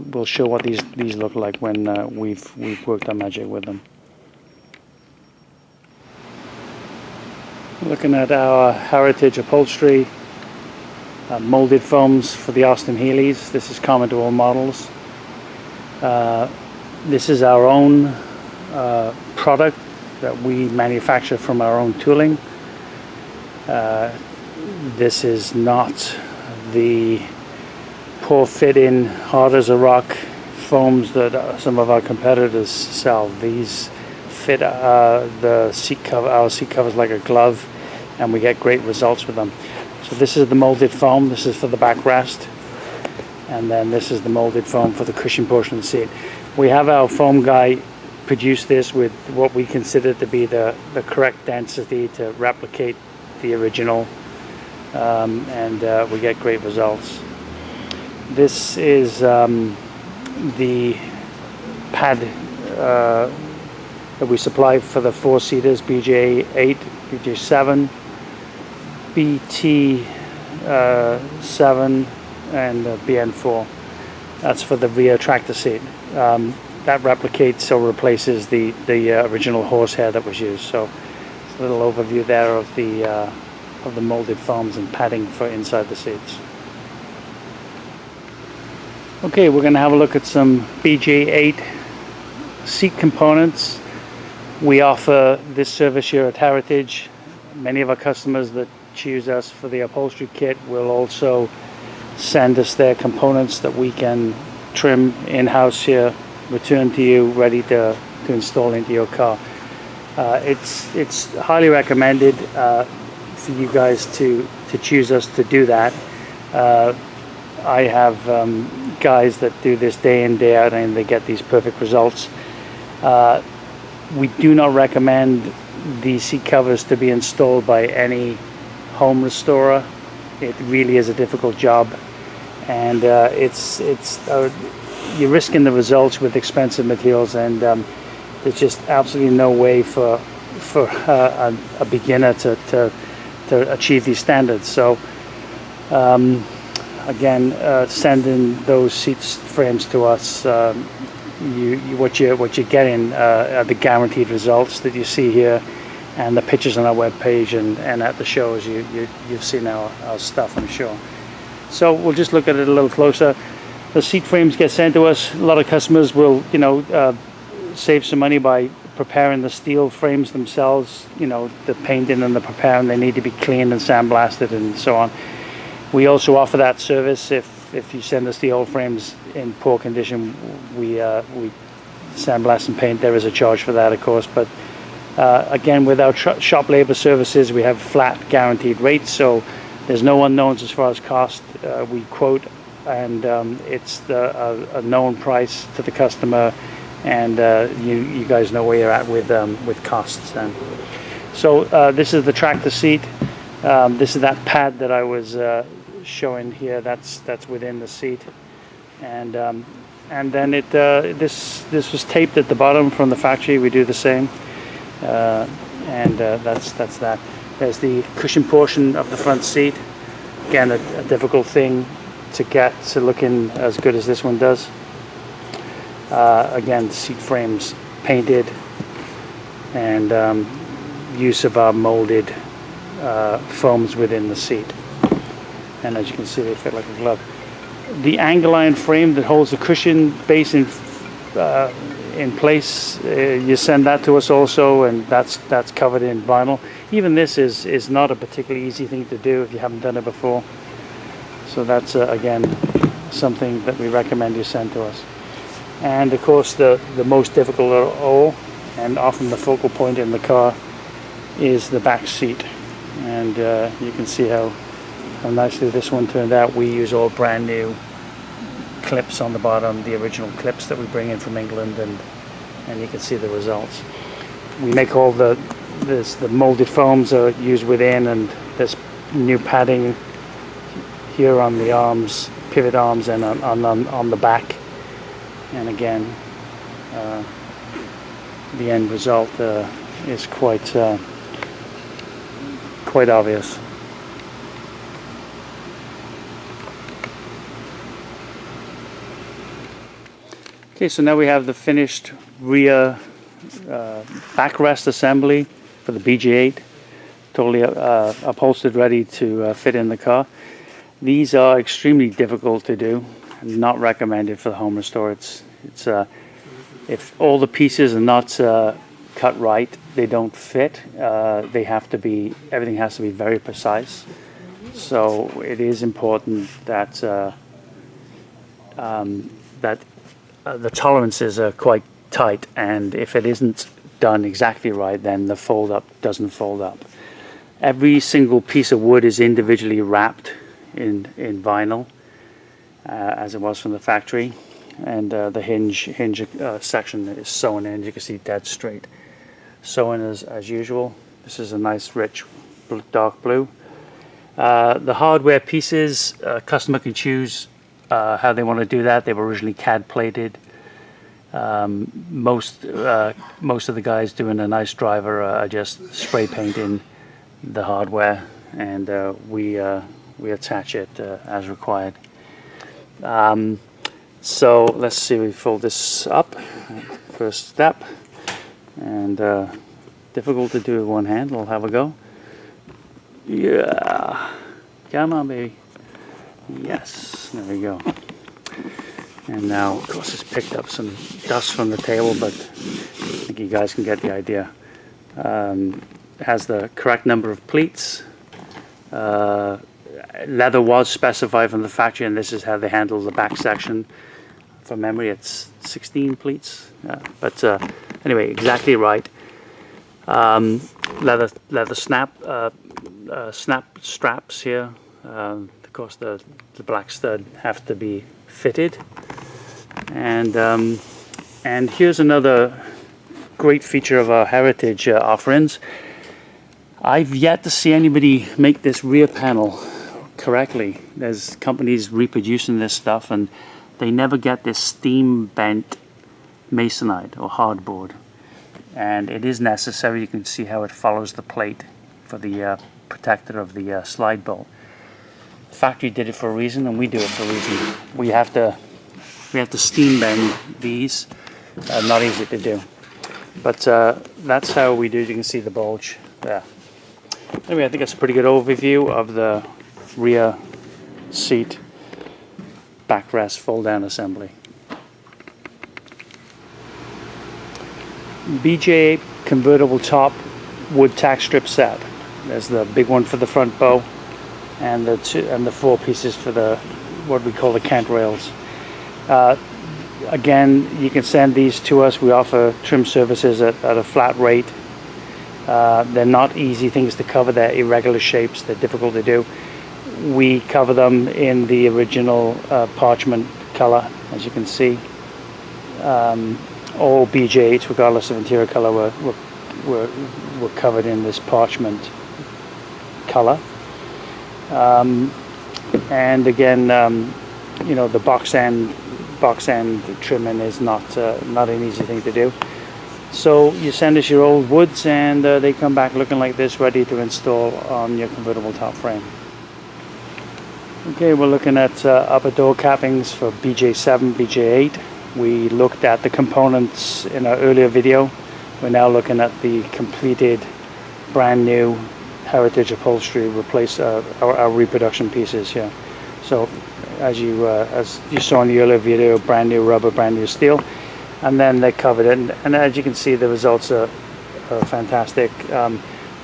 what these look like when we've worked our magic with them. Looking at our heritage upholstery, molded foams for the Austin Healeys. This is common to all models. This is our own product that we manufacture from our own tooling. This is not the poor fitting, hard as a rock foams that some of our competitors sell. These fit the seat cover, our seat covers like a glove, and we get great results with them. So this is the molded foam. This is for the backrest, and then this is the molded foam for the cushion portion of the seat. We have our foam guy produce this with what we consider to be the correct density to replicate the original, and we get great results. This is the pad that we supply for the 4-seaters, BJ8, BJ7, BT7, and BN4. That's for the rear tractor seat. That replicates or replaces the original horsehair that was used. So it's a little overview there of the molded foams and padding for inside the seats. Okay, we're going to have a look at some BJ8 seat components. We offer this service here at Heritage. Many of our customers that choose us for the upholstery kit will also send us their components that we can trim in-house here, return to you, ready to install into your car. It's highly recommended for you guys to choose us to do that. I have guys that do this day in, day out, and they get these perfect results. We do not recommend the seat covers to be installed by any home restorer. It really is a difficult job, and you're risking the results with expensive materials, and there's just absolutely no way for a beginner to achieve these standards. So again, sending those seat frames to us, what you're getting are the guaranteed results that you see here, and the pictures on our webpage and at the shows. You've seen our stuff, I'm sure. So we'll just look at it a little closer. The seat frames get sent to us. A lot of customers will, save some money by preparing the steel frames themselves. The painting and the preparing, they need to be cleaned and sandblasted and so on. We also offer that service. If you send us the old frames in poor condition, we sandblast and paint. There is a charge for that, of course, but again, with our shop labor services, we have flat guaranteed rates, so there's no unknowns as far as cost. We quote, and it's a known price to the customer, and you guys know where you're at with costs. And so this is the tractor seat. This is that pad that I was showing here. That's within the seat, and then this was taped at the bottom from the factory. We do the same, and that's that. There's the cushion portion of the front seat. Again, a difficult thing to get to looking as good as this one does. Again, seat frames painted, and use of our molded foams within the seat. And as you can see, they fit like a glove. The angle iron frame that holds the cushion base in place, you send that to us also, and that's covered in vinyl. Even this is not a particularly easy thing to do if you haven't done it before. So that's again something that we recommend you send to us. And of course, the most difficult of all, and often the focal point in the car, is the back seat. And you can see how nicely this one turned out. We use all brand new clips on the bottom, the original clips that we bring in from England, and you can see the results. We make all the molded foams are used within, and there's new padding here on the arms, pivot arms, and on the back. And again, the end result is quite obvious. Okay, so now we have the finished rear backrest assembly for the BJ8, totally upholstered, ready to fit in the car. These are extremely difficult to do, and not recommended for the home restore. It's if all the pieces are not cut right, they don't fit. Everything has to be very precise. So it is important that that the tolerances are quite tight, and if it isn't done exactly right, then the fold up doesn't fold up. Every single piece of wood is individually wrapped in vinyl, as it was from the factory, and the hinge section is sewn in. You can see dead straight sewn as usual. This is a nice rich dark blue. The hardware pieces, customer can choose how they want to do that. They were originally CAD plated. Most of the guys doing a nice driver are just spray painting the hardware, and we attach it as required. So let's see, we fold this up, first step, and difficult to do with one hand. We'll have a go. Yeah, come on baby. Yes, there we go. And now, of course, it's picked up some dust from the table, but I think you guys can get the idea. It has the correct number of pleats. Leather was specified from the factory, and this is how they handle the back section. From memory, it's 16 pleats. But anyway, exactly right. Leather snap straps here. Of course, the black stud have to be fitted. And here's another great feature of our heritage offerings. I've yet to see anybody make this rear panel correctly. There's companies reproducing this stuff, and they never get this steam bent masonite or hardboard. And it is necessary. You can see how it follows the plate for the protector of the slide bolt. The factory did it for a reason, and we do it for a reason. We have to steam bend these. Not easy to do, but that's how we do it. You can see the bulge there. Anyway, I think that's a pretty good overview of the rear seat backrest fold down assembly. BJ8 convertible top wood tack strip set. There's the big one for the front bow, and the 4 pieces for the what we call the cant rails. Again, you can send these to us. We offer trim services at a flat rate. They're not easy things to cover. They're irregular shapes. They're difficult to do. We cover them in the original parchment color, as you can see. All BJ8s, regardless of interior color, were covered in this parchment color. And again, you know, the box end trimming is not an easy thing to do. So you send us your old woods, and they come back looking like this, ready to install on your convertible top frame. Okay, we're looking at upper door cappings for BJ7, BJ8. We looked at the components in our earlier video. We're now looking at the completed, brand new heritage upholstery, replace our reproduction pieces here. So as you saw in the earlier video, brand new rubber, brand new steel, and then they covered it. And as you can see, the results are fantastic.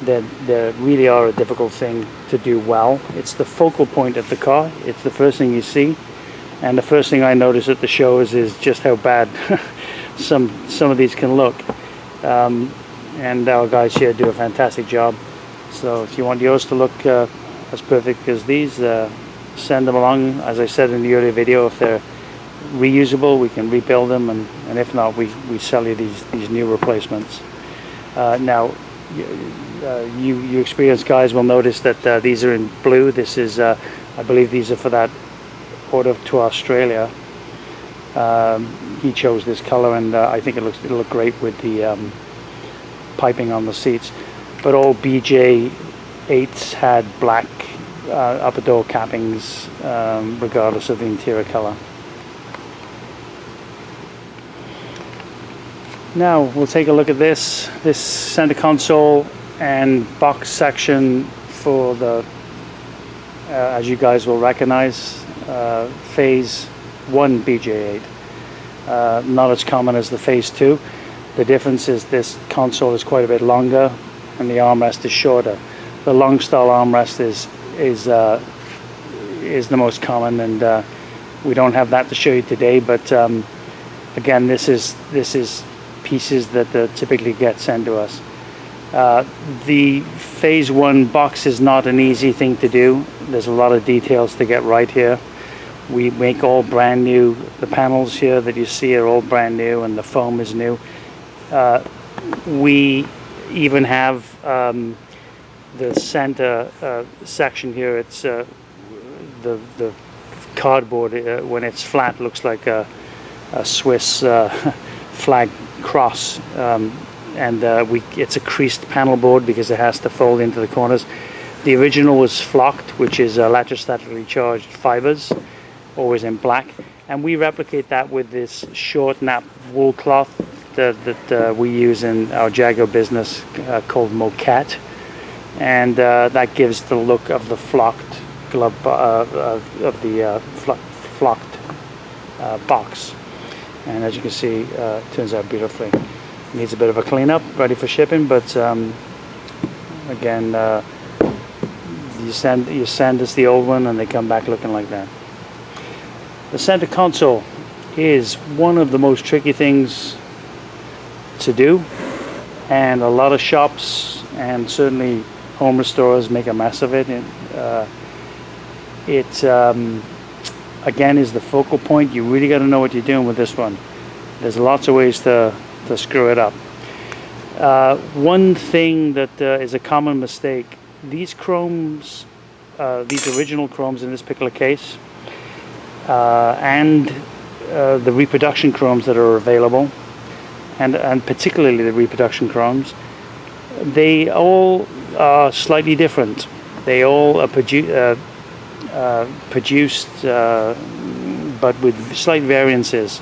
They really are a difficult thing to do well. It's the focal point of the car. It's the first thing you see, and the first thing I notice at the shows is just how bad some of these can look. And our guys here do a fantastic job. So if you want yours to look as perfect as these, send them along. As I said in the earlier video, if they're reusable, we can rebuild them, and if not, we sell you these new replacements. Now, you experienced guys will notice that these are in blue. This is, I believe these are for that order to Australia. He chose this color, and I think it'll look great with the piping on the seats. But all BJ8s had black upper door cappings, regardless of the interior color. Now we'll take a look at this center console and box section for the, as you guys will recognize, phase 1 BJ8. Not as common as the phase 2. The difference is this console is quite a bit longer and the armrest is shorter. The long style armrest is the most common, and We don't have that to show you today, but again, this is pieces that typically get sent to us. The phase 1 box is not an easy thing to do. There's a lot of details to get right here. We make all brand new. The panels here that you see are all brand new, and the foam is new. We even have the center section here. It's the cardboard when it's flat looks like a Swiss flag cross, and it's a creased panel board because it has to fold into the corners. The original was flocked, which is electrostatically charged fibers, always in black, and we replicate that with this short nap wool cloth that we use in our Jaguar business called Moquette, and that gives the look of the flocked glove of the flocked box. And as you can see, it turns out beautifully. Needs a bit of a cleanup, ready for shipping, but again, you send us the old one and they come back looking like that. The center console is one of the most tricky things to do, and a lot of shops and certainly home restorers make a mess of it. It again is the focal point. You really got to know what you're doing with this one. There's lots of ways to screw it up. One thing that is a common mistake, these chromes, these original chromes in this particular case, and the reproduction chromes that are available, and particularly the reproduction chromes, they all are slightly different. They all are produced but with slight variances.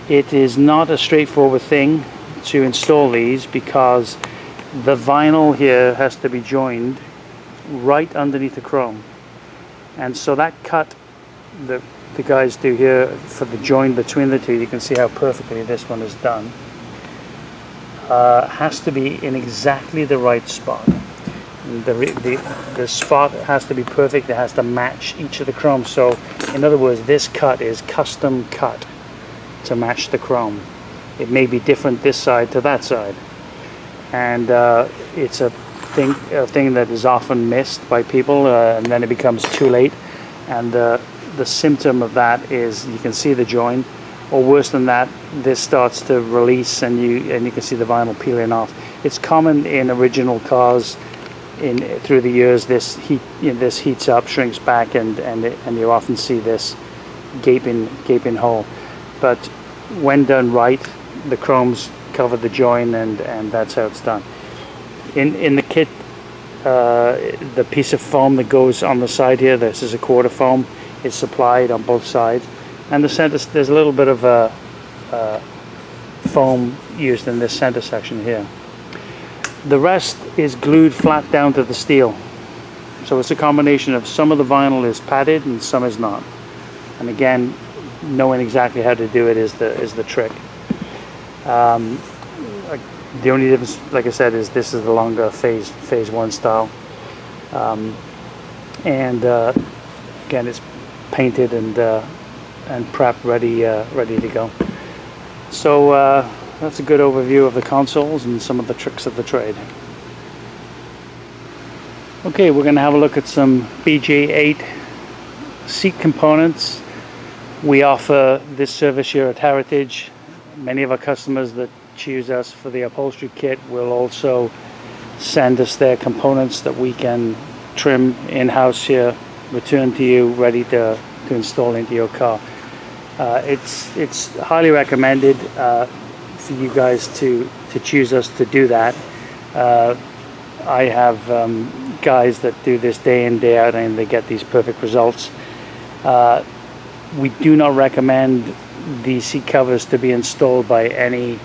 It is not a straightforward thing to install these because the vinyl here has to be joined right underneath the chrome, and so that cut that the guys do here for the join between the two, you can see how perfectly this one is done, has to be in exactly the right spot. The spot has to be perfect. It has to match each of the chromes. So in other words, this cut is custom cut to match the chrome. It may be different this side to that side, and it's a thing that is often missed by people, and then it becomes too late, and the symptom of that is you can see the join, or worse than that, this starts to release and you can see the vinyl peeling off. It's common in original cars. Through the years, this heats up, shrinks back, and you often see this gaping hole. But when done right, the chromes cover the join, and that's how it's done. In the kit, the piece of foam that goes on the side here, this is a quarter foam, is supplied on both sides, and the center, there's a little bit of foam used in this center section here. The rest is glued flat down to the steel, so it's a combination of some of the vinyl is padded and some is not, and again, knowing exactly how to do it is the trick. The only difference, like I said, is this is the longer phase 1 style, and again, it's painted and prepped, ready to go. So that's a good overview of the consoles and some of the tricks of the trade. Okay, we're going to have a look at some BJ8 seat components. We offer this service here at Heritage. Many of our customers that choose us for the upholstery kit will also send us their components that we can trim in-house here, return to you, ready to install into your car. It's highly recommended for you guys to choose us to do that. I have guys that do this day in, day out, and they get these perfect results. We do not recommend the seat covers to be installed by any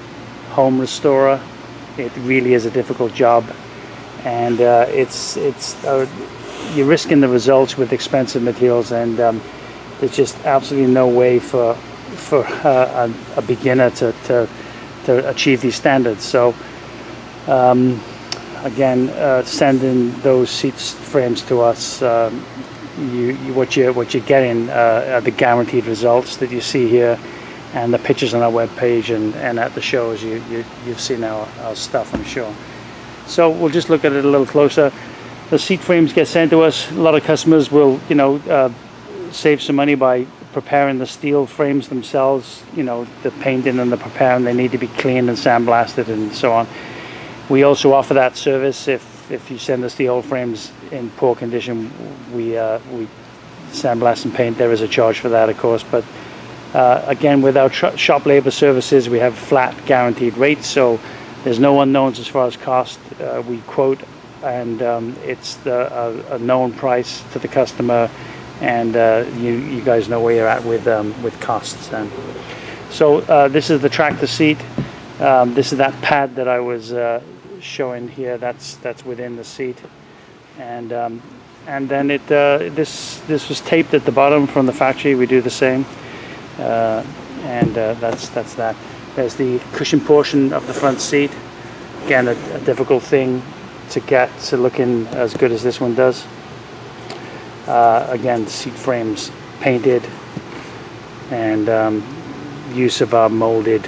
home restorer. It really is a difficult job, and you're risking the results with expensive materials, and there's just absolutely no way for a beginner to achieve these standards. So again, sending those seat frames to us what you're getting are the guaranteed results that you see here, and the pictures on our webpage and at the shows. You've seen our stuff, I'm sure. So we'll just look at it a little closer. The seat frames get sent to us. A lot of customers will, save some money by preparing the steel frames themselves. The painting and the preparing, they need to be cleaned and sandblasted and so on. We also offer that service. If you send us the old frames in poor condition, we sandblast and paint. There is a charge for that, of course, but again, with our shop labor services, we have flat guaranteed rates, so there's no unknowns as far as cost. We quote, and it's a known price to the customer, and you guys know where you're at with costs. And so this is the tractor seat. This is that pad that I was showing here. That's within the seat, and then this was taped at the bottom from the factory. We do the same, and that's that. There's the cushion portion of the front seat. Again, a difficult thing to get to looking as good as this one does. Again, the seat frames painted, and use of our molded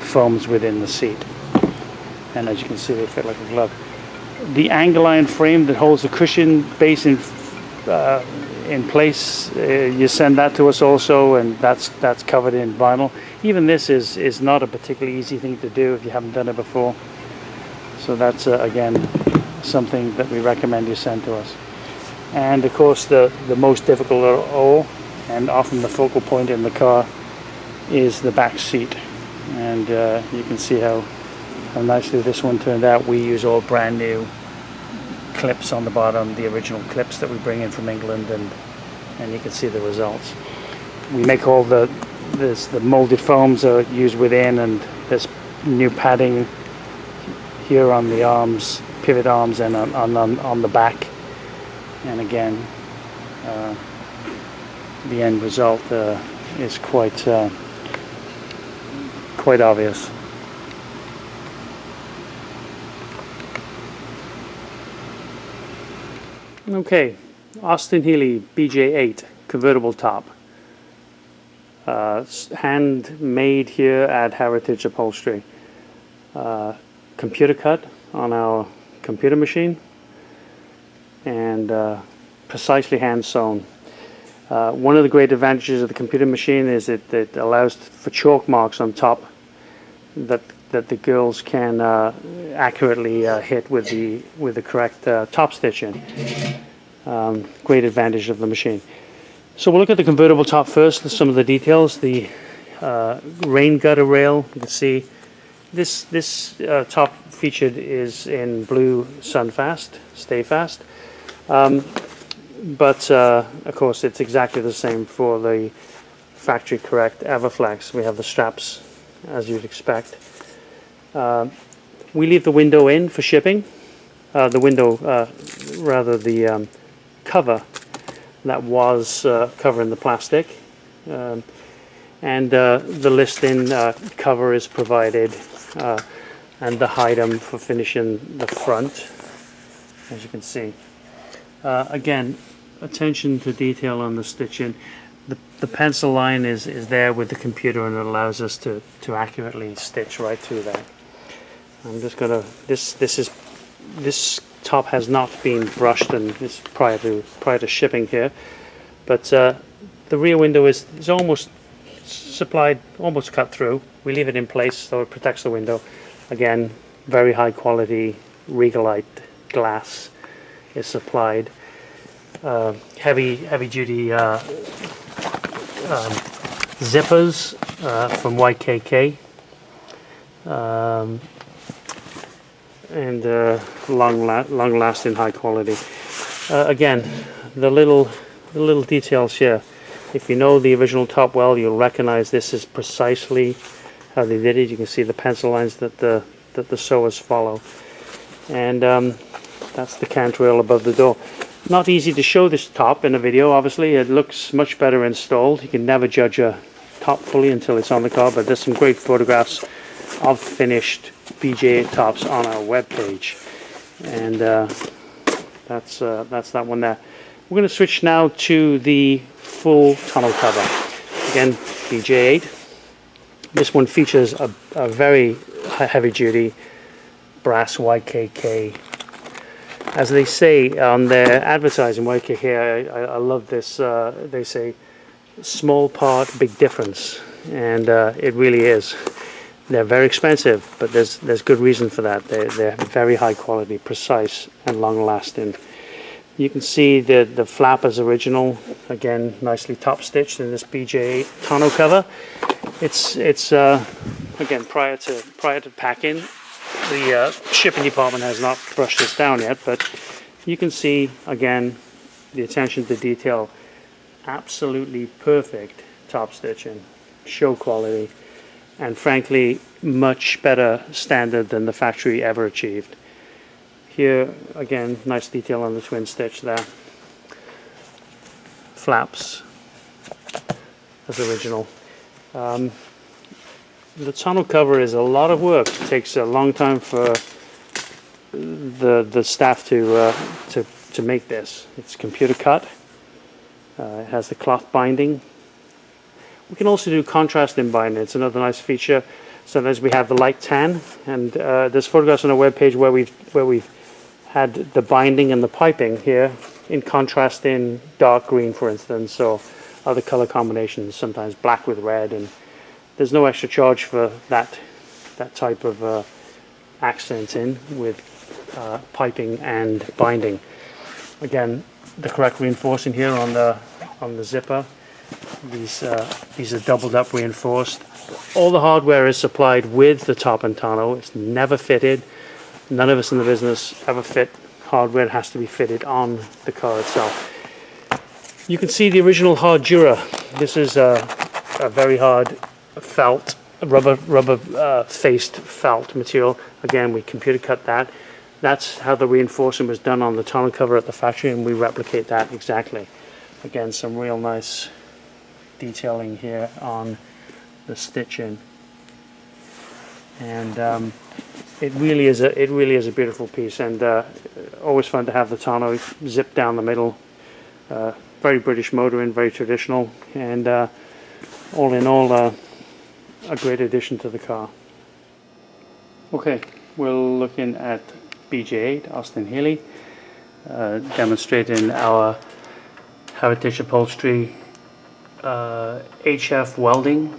foams within the seat. And as you can see, they fit like a glove. The angle iron frame that holds the cushion base in place, you send that to us also, and that's covered in vinyl. Even this is not a particularly easy thing to do if you haven't done it before. So that's again something that we recommend you send to us. And of course, the most difficult of all, and often the focal point in the car, is the back seat. And you can see how nicely this one turned out. We use all brand new clips on the bottom, the original clips that we bring in from England, and you can see the results. We make all the molded foams are used within, and there's new padding here on the arms, pivot arms, and on the back. And again, the end result is quite obvious. Okay, Austin Healey BJ8 convertible top, handmade here at Heritage Upholstery. Computer cut on our computer machine, and precisely hand sewn. One of the great advantages of the computer machine is it allows for chalk marks on top that the girls can accurately hit with the correct top stitching. Great advantage of the machine. So we'll look at the convertible top first. Some of the details. The rain gutter rail. You can see this top featured is in blue Sunfast, Stay Fast. But of course, it's exactly the same for the factory correct Everflex. We have the straps as you'd expect. We leave the window in for shipping. The cover that was covering the plastic, and the list-in cover is provided, and the hide-em for finishing the front, as you can see. Again, attention to detail on the stitching. The pencil line is there with the computer, and it allows us to accurately stitch right through that. I'm just gonna, this top has not been brushed, and it's prior to shipping here, but the rear window is almost supplied, almost cut through. We leave it in place so it protects the window. Again, very high quality Regalite glass is supplied. Heavy duty zippers from YKK, and long lasting, high quality. Again, the little details here. If you know the original top well, you'll recognize this is precisely how they did it. You can see the pencil lines that the sewers follow, and that's the cantrail above the door. Not easy to show this top in a video, obviously. It looks much better installed. You can never judge a top fully until it's on the car, but there's some great photographs of finished BJ8 tops on our webpage, and that's that one there. We're going to switch now to the full tonneau cover. Again, BJ8. This one features a very heavy duty brass YKK. As they say on their advertising, YKK, I love this, they say small part, big difference, and it really is. They're very expensive, but there's good reason for that. They're very high quality, precise, and long lasting. You can see the flap is original, again nicely top stitched in this BJ8 tonneau cover. It's again prior to packing, the shipping department has not brushed this down yet, but you can see again the attention to detail, absolutely perfect top stitching, show quality, and frankly much better standard than the factory ever achieved. Here again, nice detail on the twin stitch there. Flaps as original. The tonneau cover is a lot of work. It takes a long time for the staff to make this. It's computer cut. It has the cloth binding. We can also do contrasting binding. It's another nice feature. Sometimes we have the light tan, and there's photographs on our webpage where we've had the binding and the piping here in contrast in dark green, for instance, or other color combinations, sometimes black with red, and there's no extra charge for that type of accenting with piping and binding. Again, the correct reinforcing here on the zipper. These are doubled up, reinforced. All the hardware is supplied with the top and tonneau. It's never fitted. None of us in the business ever fit hardware. It has to be fitted on the car itself. You can see the original hard Dura. This is a very hard felt, rubber faced felt material. Again, we computer cut that. That's how the reinforcement was done on the tonneau cover at the factory, and we replicate that exactly. Again, some real nice detailing here on the stitching, and it really is a beautiful piece, and always fun to have the tonneau zip down the middle. Very British motoring, very traditional, and all in all a great addition to the car. Okay, we're looking at BJ8 Austin Healey, demonstrating our Heritage Upholstery HF welding.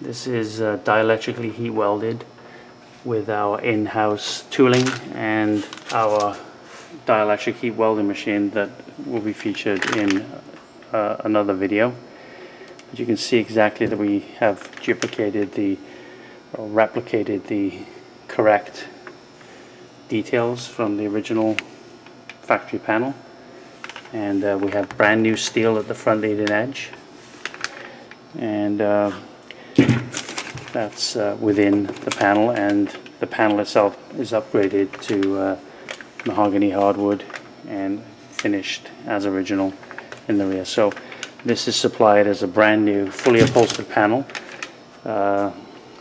This is dielectrically heat welded with our in-house tooling and our dielectric heat welding machine that will be featured in another video. But you can see exactly that we have duplicated or replicated the correct details from the original factory panel, and we have brand new steel at the front leading edge, and that's within the panel, and the panel itself is upgraded to mahogany hardwood and finished as original in the rear. So this is supplied as a brand new fully upholstered panel.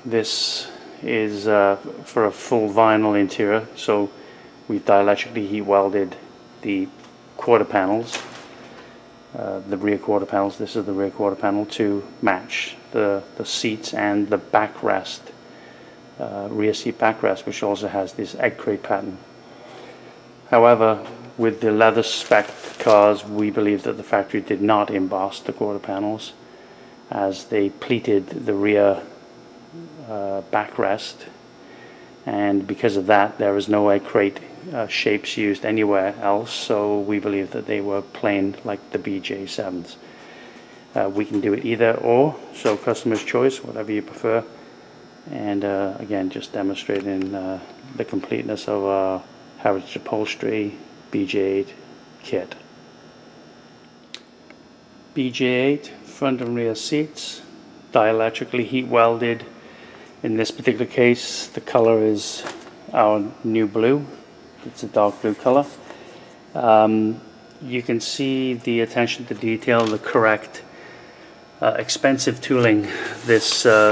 This is for a full vinyl interior, so we dielectrically heat welded the quarter panels, the rear quarter panels. This is the rear quarter panel to match the seats and the backrest, rear seat backrest, which also has this egg crate pattern. However, with the leather spec cars, we believe that the factory did not emboss the quarter panels, as they pleated the rear backrest, and because of that there is no egg crate shapes used anywhere else, so we believe that they were plain like the BJ7s. We can do it either or, so customer's choice, whatever you prefer. And again, just demonstrating the completeness of our Heritage Upholstery BJ8 kit. BJ8 front and rear seats, dielectrically heat welded. In this particular case, the color is our new blue. It's a dark blue color. You can see the attention to detail, the correct expensive tooling. This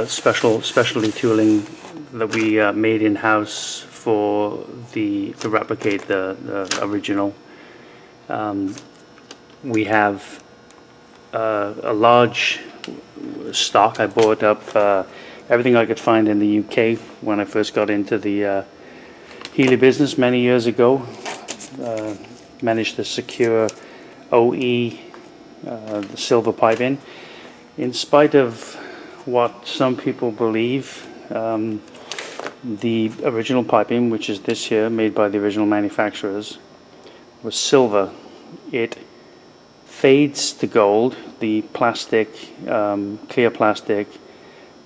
specialty tooling that we made in-house to replicate the original. we have a large stock. I bought up everything I could find in the UK when I first got into the Healey business many years ago. Managed to secure OE, the silver piping. In spite of what some people believe, the original piping, which is this here, made by the original manufacturers, was silver. It fades to gold. The plastic, clear plastic,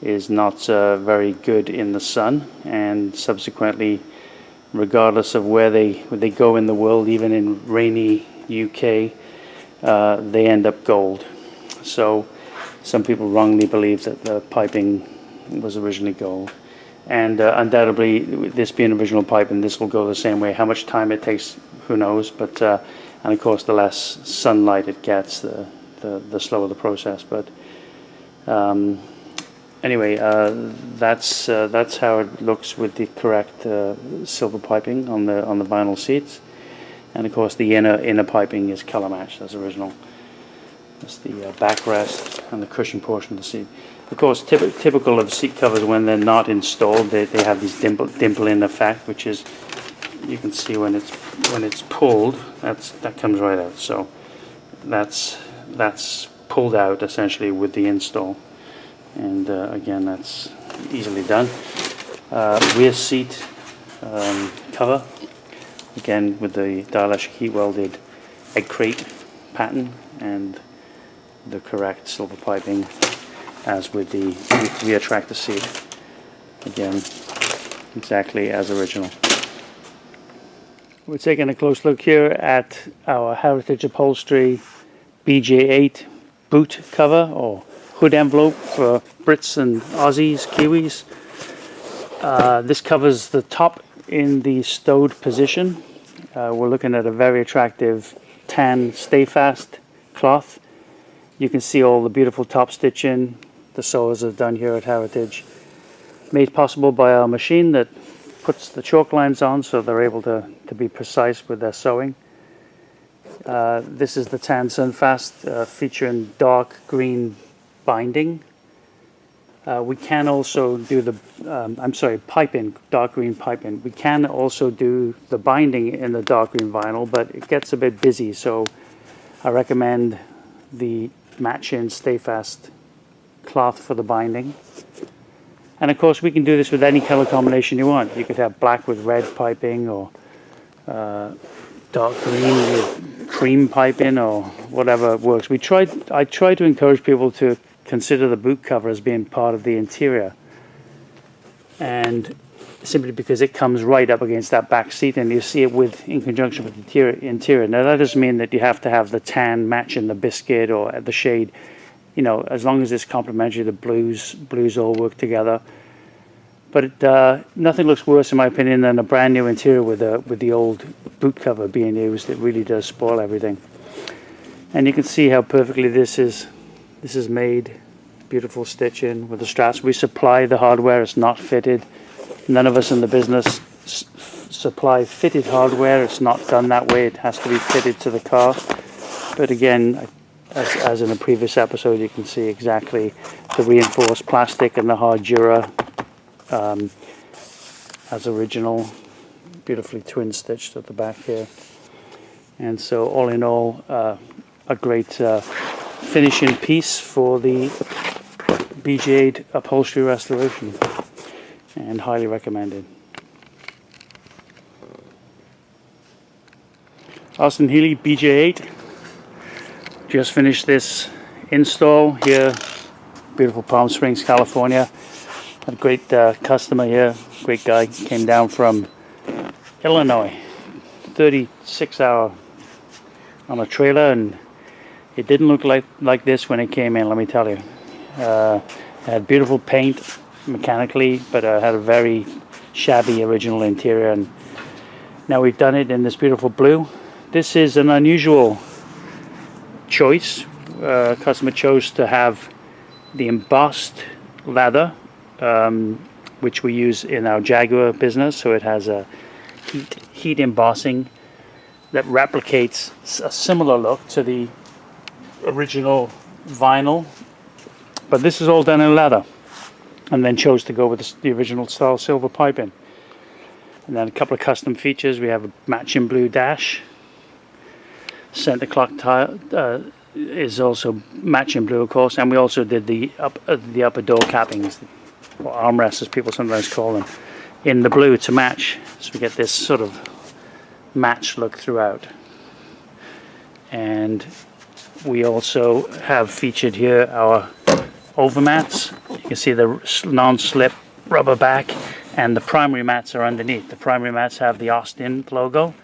is not very good in the sun, and subsequently, regardless of where they go in the world, even in rainy UK, they end up gold. So some people wrongly believe that the piping was originally gold, and undoubtedly, this being original piping, this will go the same way. How much time it takes, who knows? But and of course, the less sunlight it gets, the slower the process. But anyway, that's how it looks with the correct silver piping on the vinyl seats, and of course the inner piping is color matched as original. That's the backrest and the cushion portion of the seat. Of course, typical of seat covers when they're not installed, they have this dimple in effect, which is, you can see when it's pulled, that comes right out. So that's pulled out essentially with the install. And again, that's easily done. Rear seat cover, again with the dielectric heat welded egg crate pattern and the correct silver piping, as with the rear tractor seat. Again, exactly as original. We're taking a close look here at our Heritage Upholstery BJ8 boot cover, or hood envelope for Brits and Aussies, Kiwis. This covers the top in the stowed position. We're looking at a very attractive tan stay fast cloth. You can see all the beautiful top stitching the sewers have done here at Heritage, made possible by our machine that puts the chalk lines on so they're able to be precise with their sewing. This is the tan Sunfast, featuring dark green binding. We can also do the piping, dark green piping. We can also do the binding in the dark green vinyl, but it gets a bit busy, so I recommend the match-in stay fast cloth for the binding. And of course, we can do this with any color combination you want. You could have black with red piping, or dark green with cream piping, or whatever works. I try to encourage people to consider the boot cover as being part of the interior, and simply because it comes right up against that back seat, and you see it in conjunction with the interior. Now that doesn't mean that you have to have the tan matching the biscuit or the shade. You know, as long as it's complementary, the blues all work together. But nothing looks worse, in my opinion, than a brand new interior with the old boot cover being used. It really does spoil everything. And you can see how perfectly this is made. Beautiful stitching with the straps. We supply the hardware. It's not fitted. None of us in the business supply fitted hardware. It's not done that way. It has to be fitted to the car. But again, as in a previous episode, you can see exactly the reinforced plastic and the hard Dura as original, beautifully twin stitched at the back here. And so all in all, a great finishing piece for the BJ8 upholstery restoration, and highly recommended. Austin Healey BJ8. Just finished this install here, beautiful Palm Springs, California. Had a great customer here, great guy, came down from Illinois, 36-hour on a trailer, and it didn't look like this when it came in, let me tell you. It had beautiful paint mechanically, but had a very shabby original interior, and now we've done it in this beautiful blue. This is an unusual choice. Customer chose to have the embossed leather, which we use in our Jaguar business, so it has a heat embossing that replicates a similar look to the original vinyl, but this is all done in leather, and then chose to go with the original style silver piping. And then a couple of custom features. We have a matching blue dash. Center clock tile is also matching blue, of course, and we also did the upper door cappings, or armrests as people sometimes call them, in the blue to match. So we get this sort of match look throughout. And we also have featured here our overmats. You can see the non-slip rubber back, and the primary mats are underneath. The primary mats have the Austin logo.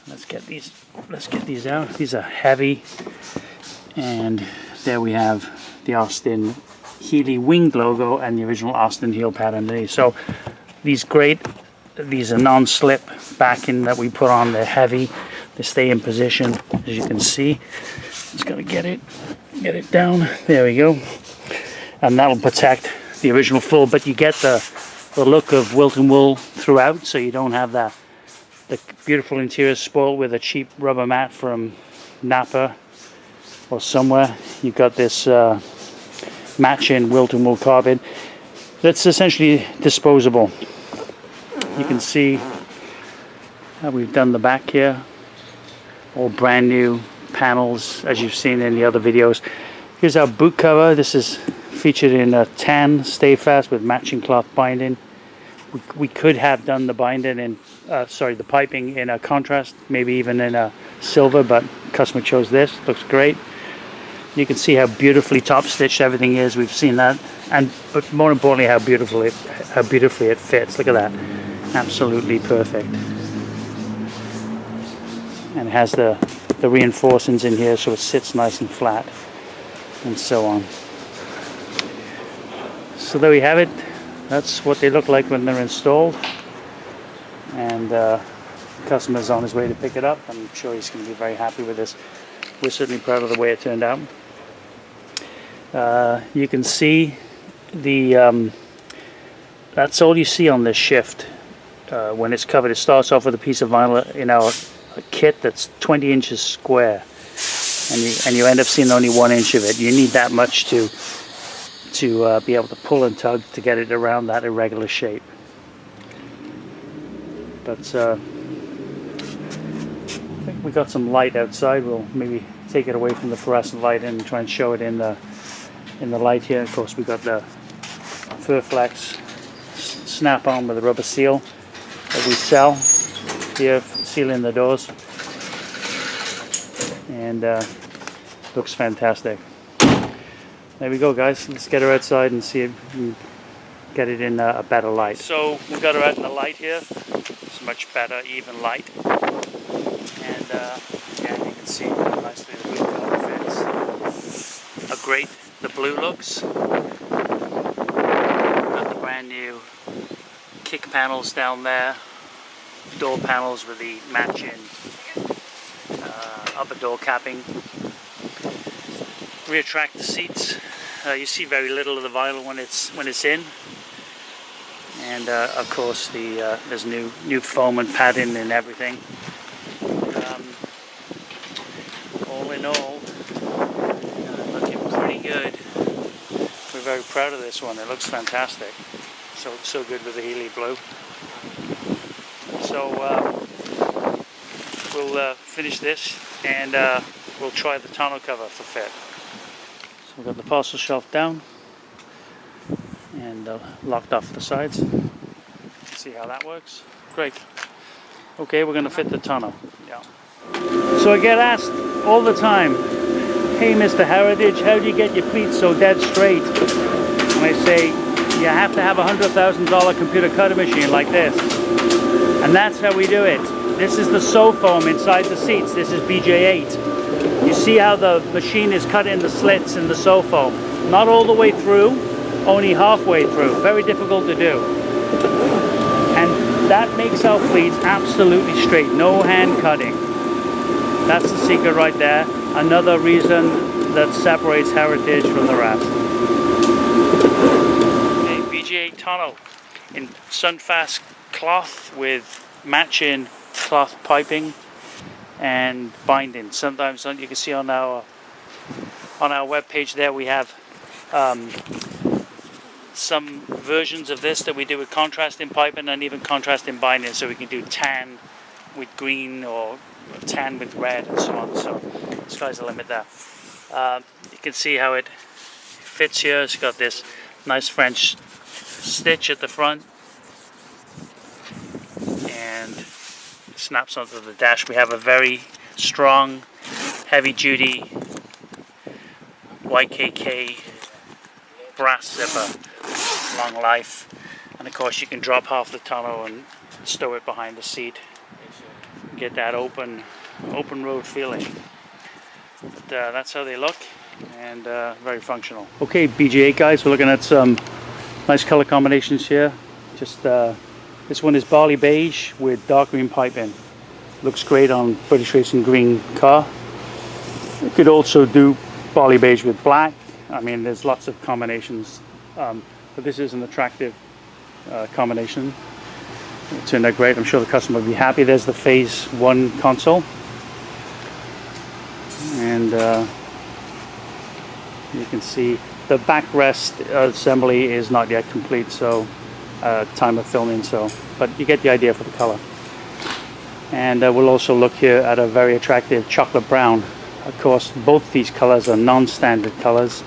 Let's get these out. These are heavy, and there we have the Austin Healey winged logo and the original Austin heel pad underneath. So these are non-slip backing that we put on. They're heavy. They stay in position, as you can see. Just gotta get it down. There we go. And that will protect the original full, but you get the look of Wilton wool throughout, so you don't have the beautiful interior spoiled with a cheap rubber mat from Napa or somewhere. You've got this matching Wilton wool carpet that's essentially disposable. You can see how we've done the back here. All brand new panels, as you've seen in the other videos. Here's our boot cover. This is featured in a tan stay fast with matching cloth binding. We could have done the binding in the piping in a contrast, maybe even in a silver, but customer chose this. Looks great. You can see how beautifully top stitched everything is. We've seen that, but more importantly, how beautifully it fits. Look at that, absolutely perfect. And it has the reinforcements in here, so it sits nice and flat, and so on. So there we have it. That's what they look like when they're installed. And the customer's on his way to pick it up. I'm sure he's going to be very happy with this. We're certainly proud of the way it turned out. You can see that's all you see on this shift when it's covered. It starts off with a piece of vinyl in our kit that's 20 inches square, and you end up seeing only 1 inch of it. You need that much to be able to pull and tug to get it around that irregular shape. But I think we got some light outside. We'll maybe take it away from the fluorescent light and try and show it in the light here. Of course, we got the Everflex snap-on with a rubber seal that we sell here, sealing the doors, and looks fantastic. There we go, guys. Let's get her outside and see if we can get it in a better light. So we got her out in the light here. It's much better, even light. And again, you can see how nicely the blue color fits. How great the blue looks. Got the brand new kick panels down there. Door panels with the matching upper door capping. Retract the seats. You see very little of the vinyl when it's in, and of course there's new foam and padding and everything. All in all, looking pretty good. We're very proud of this one. It looks fantastic. So good with the Healey blue. So we'll finish this, and we'll try the tonneau cover for fit. We've got the parcel shelf down and locked off the sides. See how that works? Great. Okay, we're going to fit the tonneau. Yeah. So I get asked all the time, "Hey, Mr. Heritage, how do you get your pleats so dead straight?" And I say, you have to have a $100,000 computer cutter machine like this. And that's how we do it. This is the sew foam inside the seats. This is BJ8. You see how the machine is cut in the slits in the sew foam. Not all the way through, only halfway through. Very difficult to do. And that makes our fleets absolutely straight. No hand cutting. That's the secret right there. Another reason that separates Heritage from the rest. A BJ8 tonneau in Sunfast cloth with matching cloth piping and binding. Sometimes you can see on our on our web page there we have some versions of this that we do with contrast in piping and even contrast in binding, so we can do tan with green or tan with red and so on. So sky's the limit there. You can see how it fits here. It's got this nice French stitch at the front and it snaps onto the dash. We have a very strong, heavy-duty YKK brass zipper, long life, and of course you can drop half the tonneau and stow it behind the seat, get that open road feeling. But that's how they look, and very functional. Okay, BJ8 guys, we're looking at some nice color combinations here. Just this one is barley beige with dark green piping. Looks great on British racing green car. You could also do barley beige with black. I mean, there's lots of combinations, but this is an attractive combination. It turned out great. I'm sure the customer will be happy. There's the phase 1 console, and you can see the backrest assembly is not yet complete, so time of filming. So, but you get the idea for the color. And we'll also look here at a very attractive chocolate brown. Of course, both these colors are non-standard colors.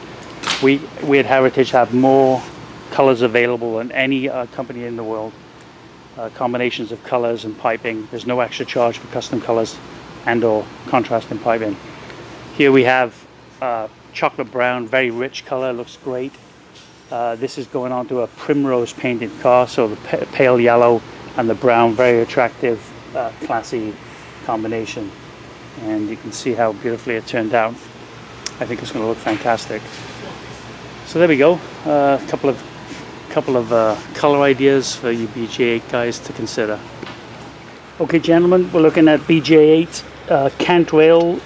We at Heritage have more colors available than any company in the world. Combinations of colors and piping. There's no extra charge for custom colors and or contrast in piping. Here we have chocolate brown, very rich color, looks great. This is going on to a primrose painted car, so the pale yellow and the brown, very attractive, classy combination. And you can see how beautifully it turned out. I think it's going to look fantastic. So there we go. A couple of color ideas for you BJ8 guys to consider. Okay, gentlemen, we're looking at BJ8 cant rail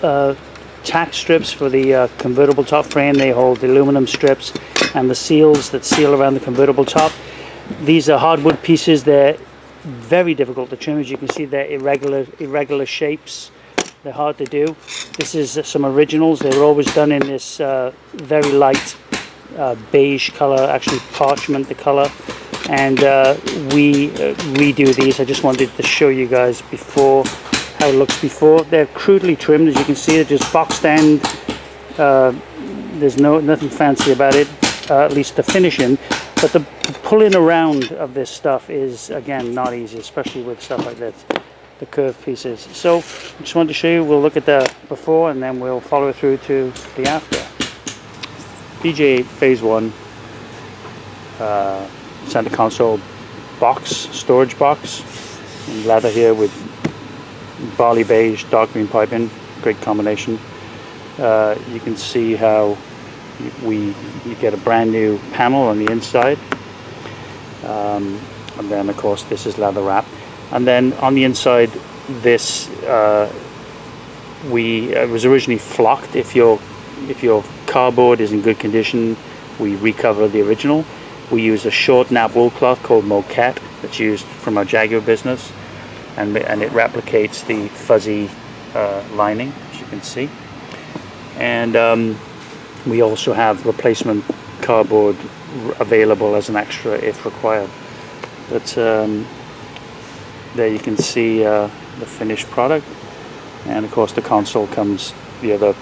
tack strips for the convertible top frame. They hold the aluminum strips and the seals that seal around the convertible top. These are hardwood pieces. They're very difficult to trim. As you can see, they're irregular shapes. They're hard to do. This is some originals. They were always done in this very light beige color, actually parchment the color, and we redo these. I just wanted to show you guys before how it looks before. They're crudely trimmed, as you can see. They're just boxed end. There's nothing fancy about it, at least the finishing, but the pulling around of this stuff is, again, not easy, especially with stuff like this, the curved pieces. So I just wanted to show you. We'll look at the before and then we'll follow it through to the after. BJ8 phase 1 center console box, storage box, in leather here with barley beige, dark green piping, great combination. You can see how you get a brand new panel on the inside, and then of course this is leather wrap, and then on the inside this it was originally flocked. If your cardboard is in good condition, we recover the original. We use a short nap wool cloth called moquette that's used from our Jaguar business, and it replicates the fuzzy lining, as you can see. And we also have replacement cardboard available as an extra if required. But there you can see the finished product, and of course the console comes, the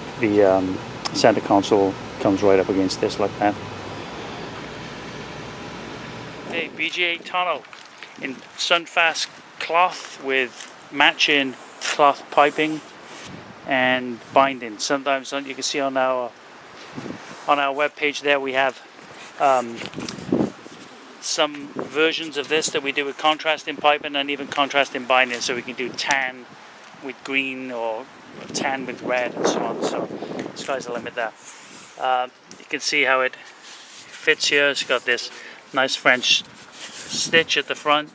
center console comes right up against this like that. Hey, BJ8 Tonneau in Sunfast cloth with matching cloth piping and binding. Sometimes you can see on our web page there we have some versions of this that we do with contrast in piping and even contrast in binding, so we can do tan with green or tan with red and so on. So sky's the limit there. You can see how it fits here. It's got this nice French stitch at the front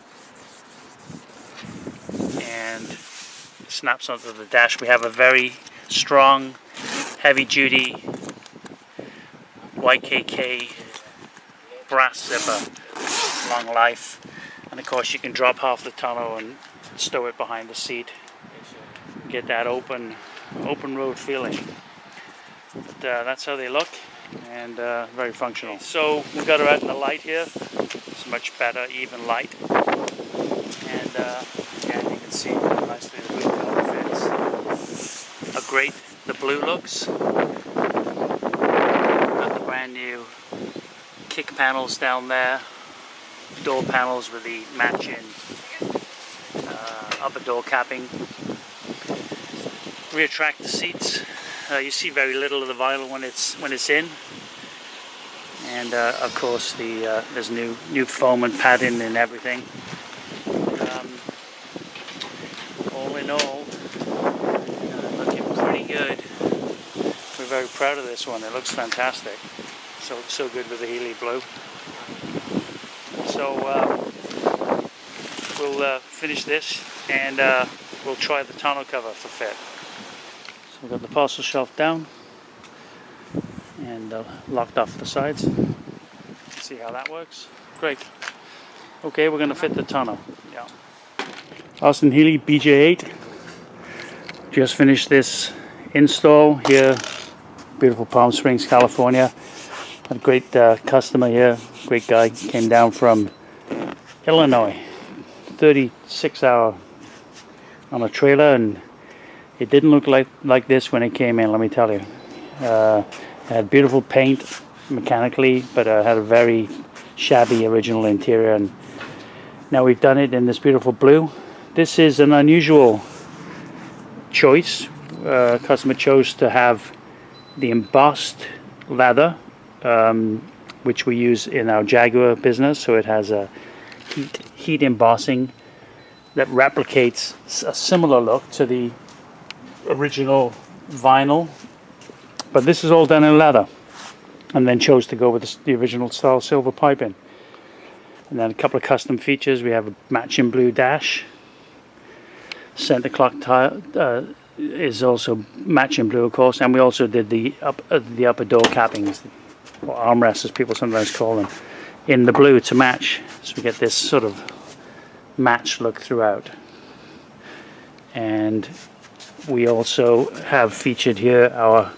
and it snaps onto the dash. We have a very strong, heavy-duty YKK brass zipper, long life, and of course you can drop half the tonneau and stow it behind the seat, get that open road feeling. But that's how they look, and very functional. So we've got her out in the light here. It's much better, even light. And again, you can see how nicely the blue color fits. How great the blue looks. Got the brand new kick panels down there. Door panels with the matching upper door capping. Retract the seats. You see very little of the vinyl when it's in, and of course there's new foam and padding and everything. All in all, looking pretty good. We're very proud of this one. It looks fantastic. So good with the Healey blue. So we'll finish this and we'll try the tonneau cover for fit. So we've got the parcel shelf down and locked off the sides. See how that works. Great. Okay, we're going to fit the tonneau. Yeah. Austin Healey BJ8. Just finished this install here, beautiful Palm Springs, California. Had a great customer here, great guy, came down from Illinois, 36-hour on a trailer, and it didn't look like this when it came in, let me tell you. It had beautiful paint mechanically, but had a very shabby original interior, and now we've done it in this beautiful blue. This is an unusual choice. Customer chose to have the embossed leather, which we use in our Jaguar business, so it has a heat embossing that replicates a similar look to the original vinyl, but this is all done in leather, and then chose to go with the original style silver piping. And then a couple of custom features. We have a matching blue dash. Center clock tile is also matching blue, of course, and we also did the upper door cappings, or armrests as people sometimes call them, in the blue to match, so we get this sort of match look throughout. And we also have featured here our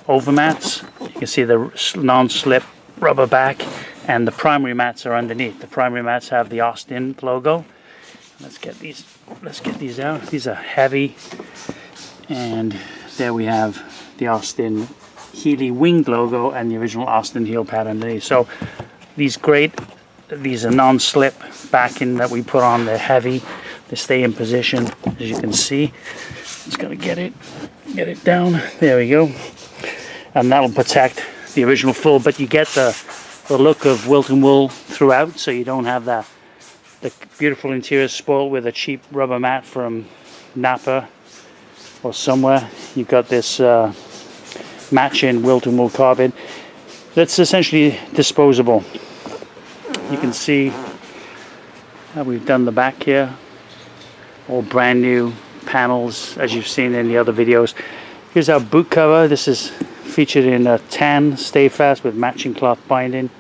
overmats. You can see the non-slip rubber back, and the primary mats are underneath. The primary mats have the Austin logo. Let's get these out. These are heavy, and there we have the Austin Healey winged logo and the original Austin heel pad underneath. So these are non-slip backing that we put on. They're heavy. They stay in position, as you can see. Just gotta get it down. There we go. And that'll protect the original full, but you get the look of Wilton wool throughout, so you don't have the beautiful interior spoiled with a cheap rubber mat from Napa or somewhere. You've got this matching Wilton wool carbon that's essentially disposable. You can see how we've done the back here, all brand new panels as you've seen in the other videos. Here's our boot cover. This is featured in a tan stay fast with matching cloth binding.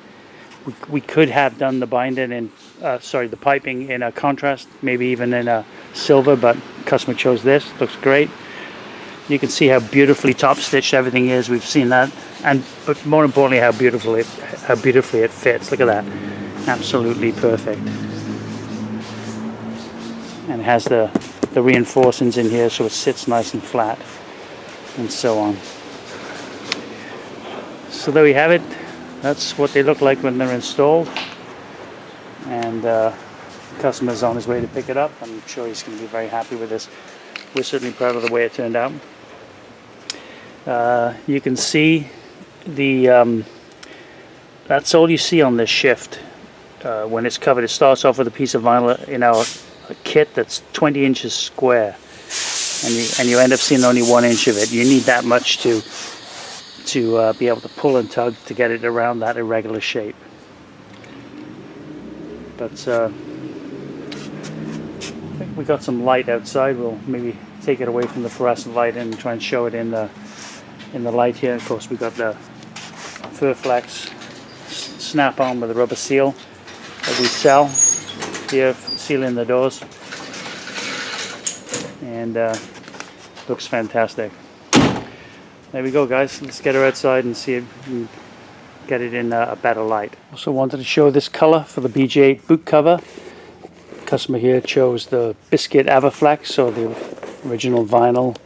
We could have done the binding in the piping in a contrast, maybe even in a silver, but customer chose this. Looks great. You can see how beautifully top stitched everything is. We've seen that, but more importantly, how beautifully it fits. Look at that, absolutely perfect. And it has the reinforcements in here, so it sits nice and flat, and so on. So there we have it. That's what they look like when they're installed, and the customer's on his way to pick it up. I'm sure he's going to be very happy with this. We're certainly proud of the way it turned out. You can see that's all you see on this shift when it's covered. It starts off with a piece of vinyl in our kit that's 20 inches square, and you end up seeing only 1 inch of it. You need that much to be able to pull and tug to get it around that irregular shape. But I think we got some light outside. We'll maybe take it away from the fluorescent light and try and show it in the light here. Of course, we got the Everflex snap-on with a rubber seal that we sell here, sealing the doors, and looks fantastic. there we go, guys. Let's get her outside and see if we can get it in a better light. Also wanted to show this color for the BJ8 boot cover. Customer here chose the biscuit Everflex, or the original vinyl.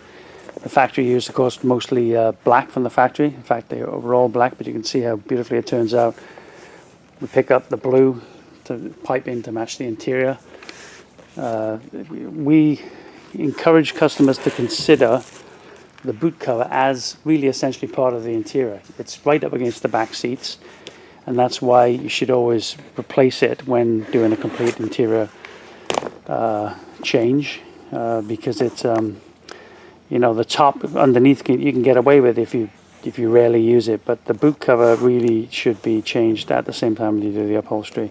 The factory used, of course, mostly black from the factory. In fact, they were all black, but you can see how beautifully it turns out. We pick up the blue to pipe in to match the interior. We encourage customers to consider the boot cover as really essentially part of the interior. It's right up against the back seats, and that's why you should always replace it when doing a complete interior change, because it's you know, the top underneath you can get away with if you rarely use it, but the boot cover really should be changed at the same time you do the upholstery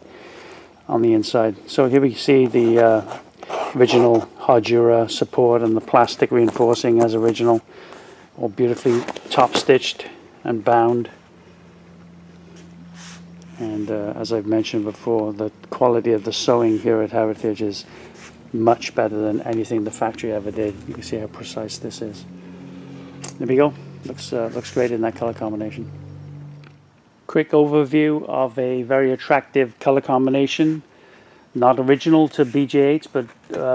on the inside. So here we see the original Hardura support and the plastic reinforcing as original, all beautifully top stitched and bound. And as I've mentioned before, the quality of the sewing here at Heritage is much better than anything the factory ever did. You can see how precise this is. There we go. Looks great in that color combination. Quick overview of a very attractive color combination. Not original to BJ8s, but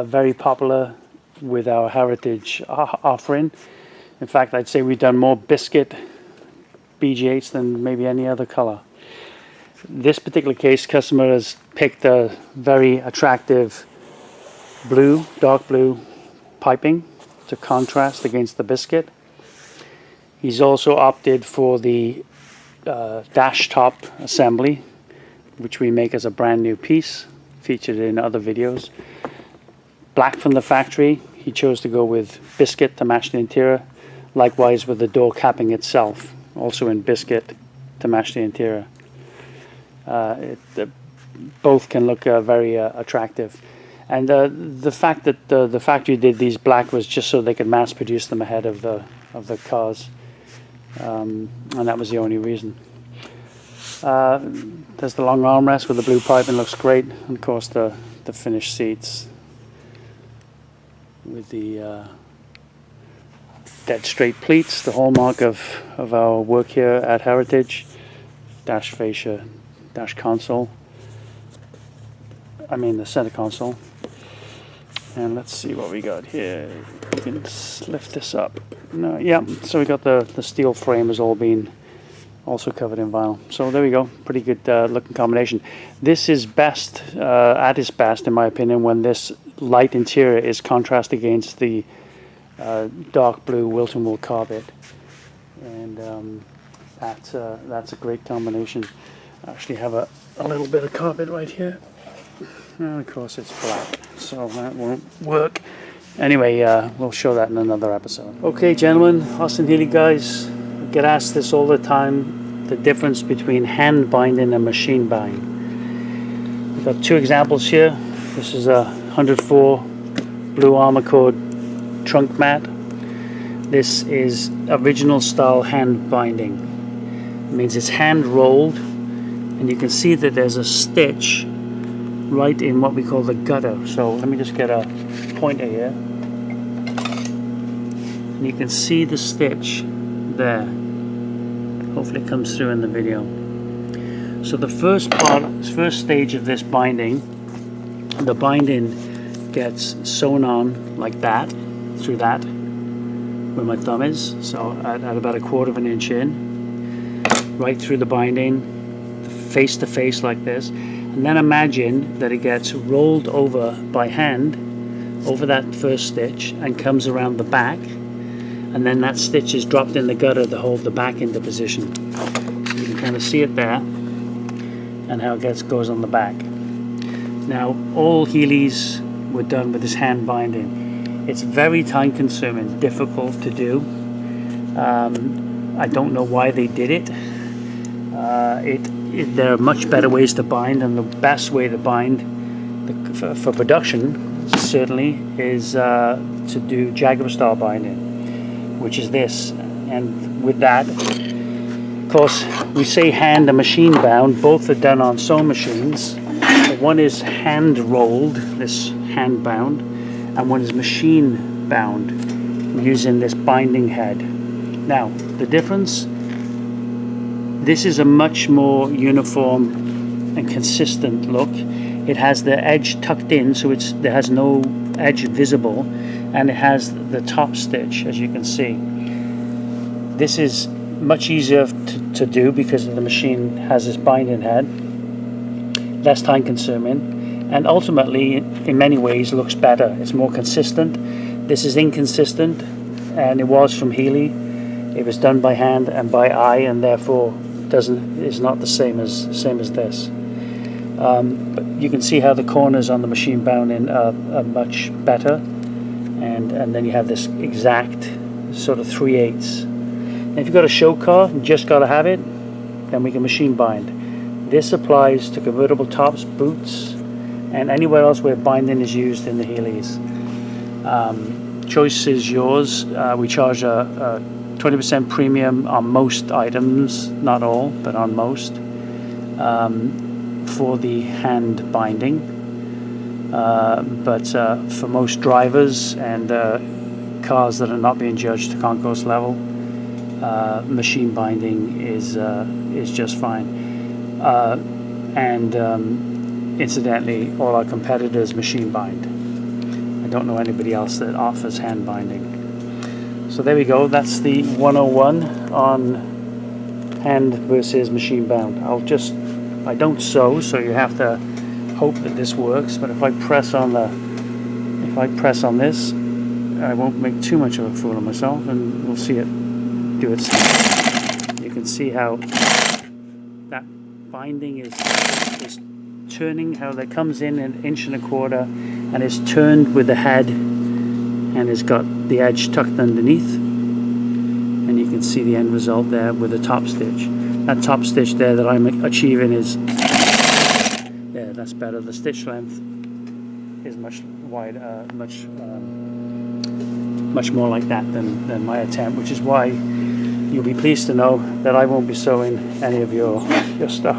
very popular with our Heritage offering. In fact, I'd say we've done more biscuit BJ8s than maybe any other color. This particular case, customer has picked a very attractive blue, dark blue piping to contrast against the biscuit. He's also opted for the dash top assembly, which we make as a brand new piece, featured in other videos. Black from the factory, he chose to go with biscuit to match the interior. Likewise with the door capping itself, also in biscuit to match the interior. Both can look very attractive. And the fact that the factory did these black was just so they could mass produce them ahead of the cars, and that was the only reason. There's the long armrest with the blue piping, looks great, and of course the finished seats with the dead straight pleats, the hallmark of our work here at Heritage. Dash fascia, dash console. I mean the center console. And let's see what we got here. We can lift this up. No, yeah, so we got the steel frame has all been also covered in vinyl. So there we go, pretty good looking combination. This is best, at its best in my opinion, when this light interior is contrast against the dark blue Wilton wool carpet. And that's a great combination. I actually have a little bit of carpet right here. And of course it's black, so that won't work. Anyway, we'll show that in another episode. Okay, gentlemen, Austin Healey guys, I get asked this all the time, the difference between hand binding and machine binding. We've got two examples here. This is a 104 blue armor cord trunk mat. This is original style hand binding. It means it's hand rolled, and you can see that there's a stitch right in what we call the gutter. So let me just get a pointer here, and you can see the stitch there. Hopefully it comes through in the video. So the first stage of this binding, the binding gets sewn on like that, through that, where my thumb is, so at about 1/4 of an inch in, right through the binding, face to face like this. And then imagine that it gets rolled over by hand over that first stitch and comes around the back, and then that stitch is dropped in the gutter to hold the back into position. So you can kind of see it there, and how it goes on the back. Now all Healeys were done with this hand binding. It's very time consuming, difficult to do. I don't know why they did it. There are much better ways to bind, and the best way to bind for production certainly is to do Jaguar style binding, which is this. And with that, of course, we say hand and machine bound. Both are done on sewing machines. One is hand rolled, this hand bound, and one is machine bound using this binding head. Now, the difference, this is a much more uniform and consistent look. It has the edge tucked in, so there has no edge visible, and it has the top stitch, as you can see. This is much easier to do because the machine has this binding head, less time consuming, and ultimately in many ways looks better. It's more consistent. This is inconsistent, and it was from Healey. It was done by hand and by eye, and therefore is not the same as this. But you can see how the corners on the machine bounding are much better, and then you have this exact sort of 3/8. If you've got a show car and just got to have it, then we can machine bind. This applies to convertible tops, boots, and anywhere else where binding is used in the Healeys. Choice is yours. We charge a 20% premium on most items, not all, but on most, for the hand binding. But for most drivers and cars that are not being judged to concourse level, machine binding is just fine. Incidentally, all our competitors machine bind. I don't know anybody else that offers hand binding. So there we go. That's the 101 on hand versus machine bound. I don't sew, so you have to hope that this works. But if I press on this, I won't make too much of a fool of myself, and we'll see it do its thing. You can see how that binding is turning, how that comes in 1.25 inches and is turned with the head and has got the edge tucked underneath, and you can see the end result there with the top stitch. That top stitch there that I'm achieving is, yeah, that's better. The stitch length is much wider, much more like that than my attempt, which is why you'll be pleased to know that I won't be sewing any of your stuff.